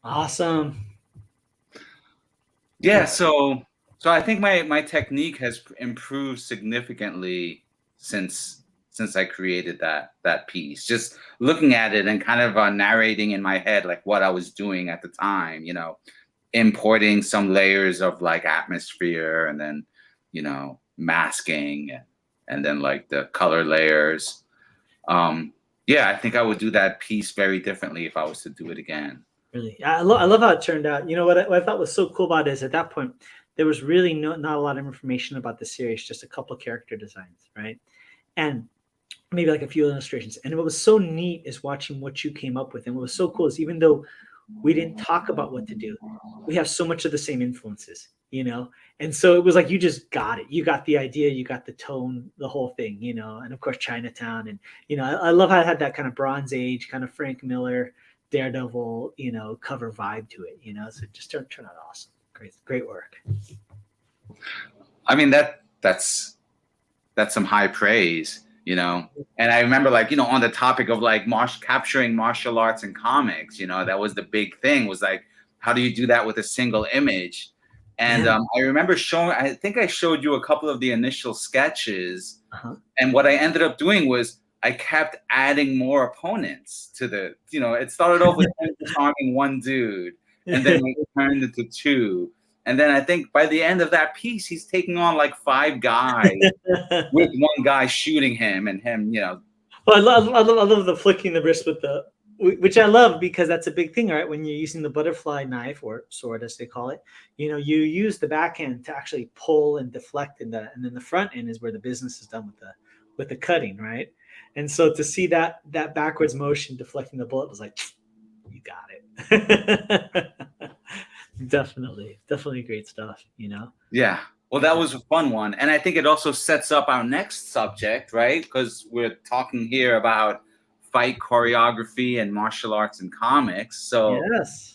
[SPEAKER 2] Awesome.
[SPEAKER 1] Yeah, so I think my technique has improved significantly since I created that piece. Just looking at it and kind of narrating in my head like what I was doing at the time, importing some layers of like atmosphere and then, masking and then like the color layers. Yeah, I think I would do that piece very differently if I was to do it again.
[SPEAKER 2] Really, I love how it turned out. You know what I thought was so cool about it is at that point there was really not a lot of information about the series, just a couple of character designs, right? And maybe like a few illustrations. And what was so neat is watching what you came up with. And what was so cool is even though we didn't talk about what to do, we have so much of the same influences, you know? And so it was like you just got it. You got the idea, you got the tone, the whole thing, you know, and of course Chinatown. And I love how it had that kind of Bronze Age, kind of Frank Miller, Daredevil, cover vibe to it, so it just turned out awesome. Great work.
[SPEAKER 1] I mean that's some high praise, and I remember like on the topic of like capturing martial arts in comics, that was the big thing, was like how do you do that with a single image? And
[SPEAKER 2] Yeah.
[SPEAKER 1] I remember I think I showed you a couple of the initial sketches.
[SPEAKER 2] Uh-huh.
[SPEAKER 1] And what I ended up doing was I kept adding more opponents to the, it started off with him disarming one dude, and then it turned into two. And then I think by the end of that piece, he's taking on like 5 guys with one guy shooting him and him,
[SPEAKER 2] Well, I love the flicking the wrist which I love because that's a big thing, right? When you're using the butterfly knife or sword, as they call it, you use the backhand to actually pull and deflect, and then the front end is where the business is done with the cutting, right? And so to see that backwards motion deflecting the bullet was like, you got it. Definitely great stuff,
[SPEAKER 1] Yeah. Well, that was a fun one. And I think it also sets up our next subject, right? Because we're talking here about fight choreography and martial arts and comics. So,
[SPEAKER 2] yes,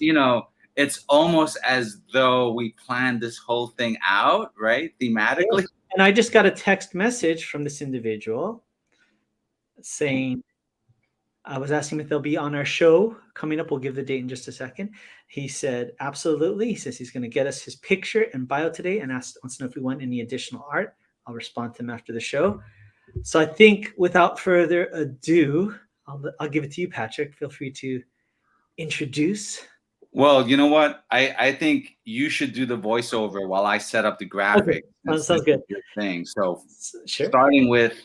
[SPEAKER 1] it's almost as though we planned this whole thing out, right? Thematically.
[SPEAKER 2] yes. And I just got a text message from this individual saying, I was asking if they'll be on our show coming up. We'll give the date in just a second. He said, absolutely. He says he's going to get us his picture and bio today and wants to know if we want any additional art. I'll respond to him after the show. So I think without further ado, I'll give it to you, Patrick. Feel free to introduce.
[SPEAKER 1] Well, you know what? I think you should do the voiceover while I set up the graphics.
[SPEAKER 2] Okay. Sounds good.
[SPEAKER 1] Thing. So
[SPEAKER 2] sure.
[SPEAKER 1] Starting with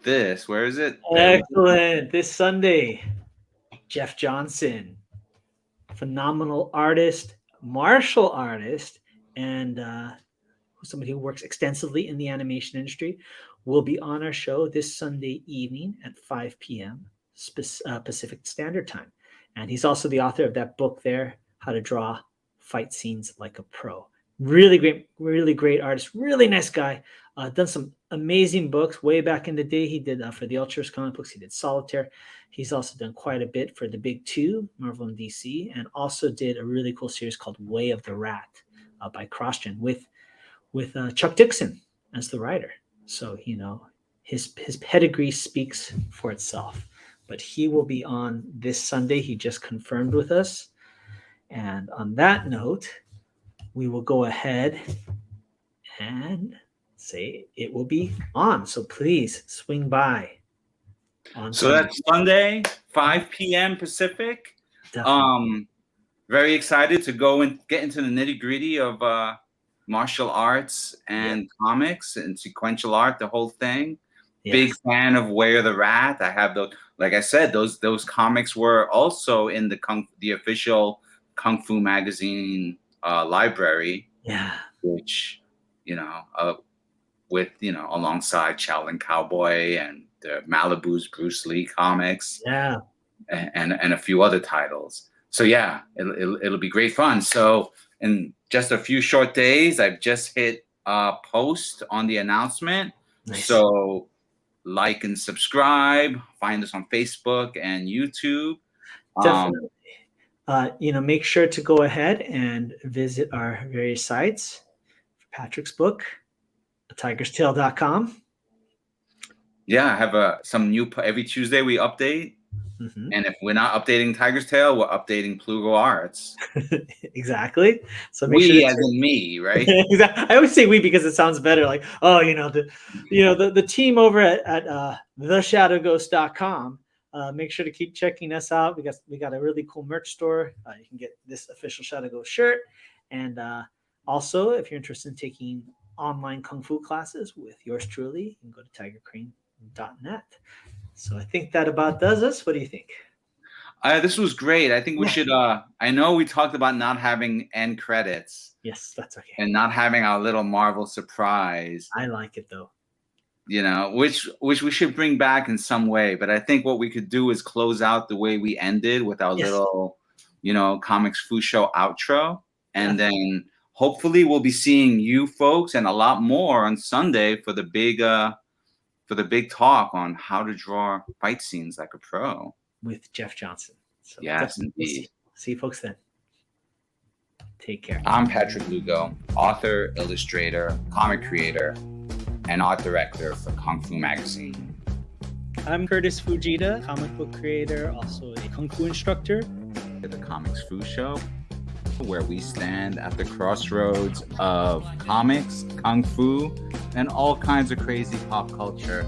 [SPEAKER 1] this, where is it?
[SPEAKER 2] Excellent. This Sunday, Jeff Johnson, phenomenal artist, martial artist, and somebody who works extensively in the animation industry, will be on our show this Sunday evening at 5 p.m. Pacific Standard Time. And he's also the author of that book there, How to Draw Fight Scenes Like a Pro. Really great artist, really nice guy. Done some amazing books way back in the day. He did for the Ultras comic books, he did Solitaire. He's also done quite a bit for the big two, Marvel and DC, and also did a really cool series called Way of the Rat by CrossGen with Chuck Dixon as the writer. So, his pedigree speaks for itself. But he will be on this Sunday. He just confirmed with us. And on that note, we will go ahead and say it will be on. So please swing by.
[SPEAKER 1] So that's Sunday, 5 p.m. Pacific.
[SPEAKER 2] Definitely.
[SPEAKER 1] Very excited to go and get into the nitty-gritty of martial arts and comics and sequential art, the whole thing. Yes. Big fan of Way of the Rat. I have those, like I said, those comics were also in the official Kung Fu magazine library.
[SPEAKER 2] Yeah.
[SPEAKER 1] Which, with alongside Shaolin Cowboy and the Malibu's Bruce Lee comics.
[SPEAKER 2] Yeah.
[SPEAKER 1] And a few other titles. So yeah, it'll be great fun. So in just a few short days, I've just hit post on the announcement.
[SPEAKER 2] Nice.
[SPEAKER 1] So like and subscribe. Find us on Facebook and YouTube.
[SPEAKER 2] Definitely. Make sure to go ahead and visit our various sites for Patrick's book, tigerstail.com.
[SPEAKER 1] Yeah, I have some new every Tuesday we update.
[SPEAKER 2] Mhm.
[SPEAKER 1] And if we're not updating Tiger's Tail, we're updating Plugo Arts.
[SPEAKER 2] Exactly. So make sure
[SPEAKER 1] We,
[SPEAKER 2] to
[SPEAKER 1] as in me, right?
[SPEAKER 2] I always say we because it sounds better. Like, oh, the team over at theshadowghost.com. Make sure to keep checking us out. We got a really cool merch store. You can get this official Shadow Ghost shirt, and also if you're interested in taking online kung fu classes with yours truly, you can go to tigercrane.net. So I think that about does us. What do you think?
[SPEAKER 1] This was great. I think we
[SPEAKER 2] Yeah.
[SPEAKER 1] should. I know we talked about not having end credits
[SPEAKER 2] Yes, that's okay.
[SPEAKER 1] and not having our little Marvel surprise.
[SPEAKER 2] I like it though.
[SPEAKER 1] You know, which we should bring back in some way. But I think what we could do is close out the way we ended with our
[SPEAKER 2] Yes.
[SPEAKER 1] little, Comics Fu Show outro, and then hopefully we'll be seeing you folks and a lot more on Sunday for the big talk on how to draw fight scenes like a pro.
[SPEAKER 2] With Jeff Johnson. So
[SPEAKER 1] Yes,
[SPEAKER 2] definitely
[SPEAKER 1] indeed.
[SPEAKER 2] see you folks then. Take care.
[SPEAKER 1] I'm Patrick Lugo, author, illustrator, comic creator, and art director for Kung Fu Magazine.
[SPEAKER 3] I'm Kurtis Fujita, comic book creator, also a Kung Fu instructor.
[SPEAKER 1] The Comics Fu Show, where we stand at the crossroads of comics, kung fu, and all kinds of crazy pop culture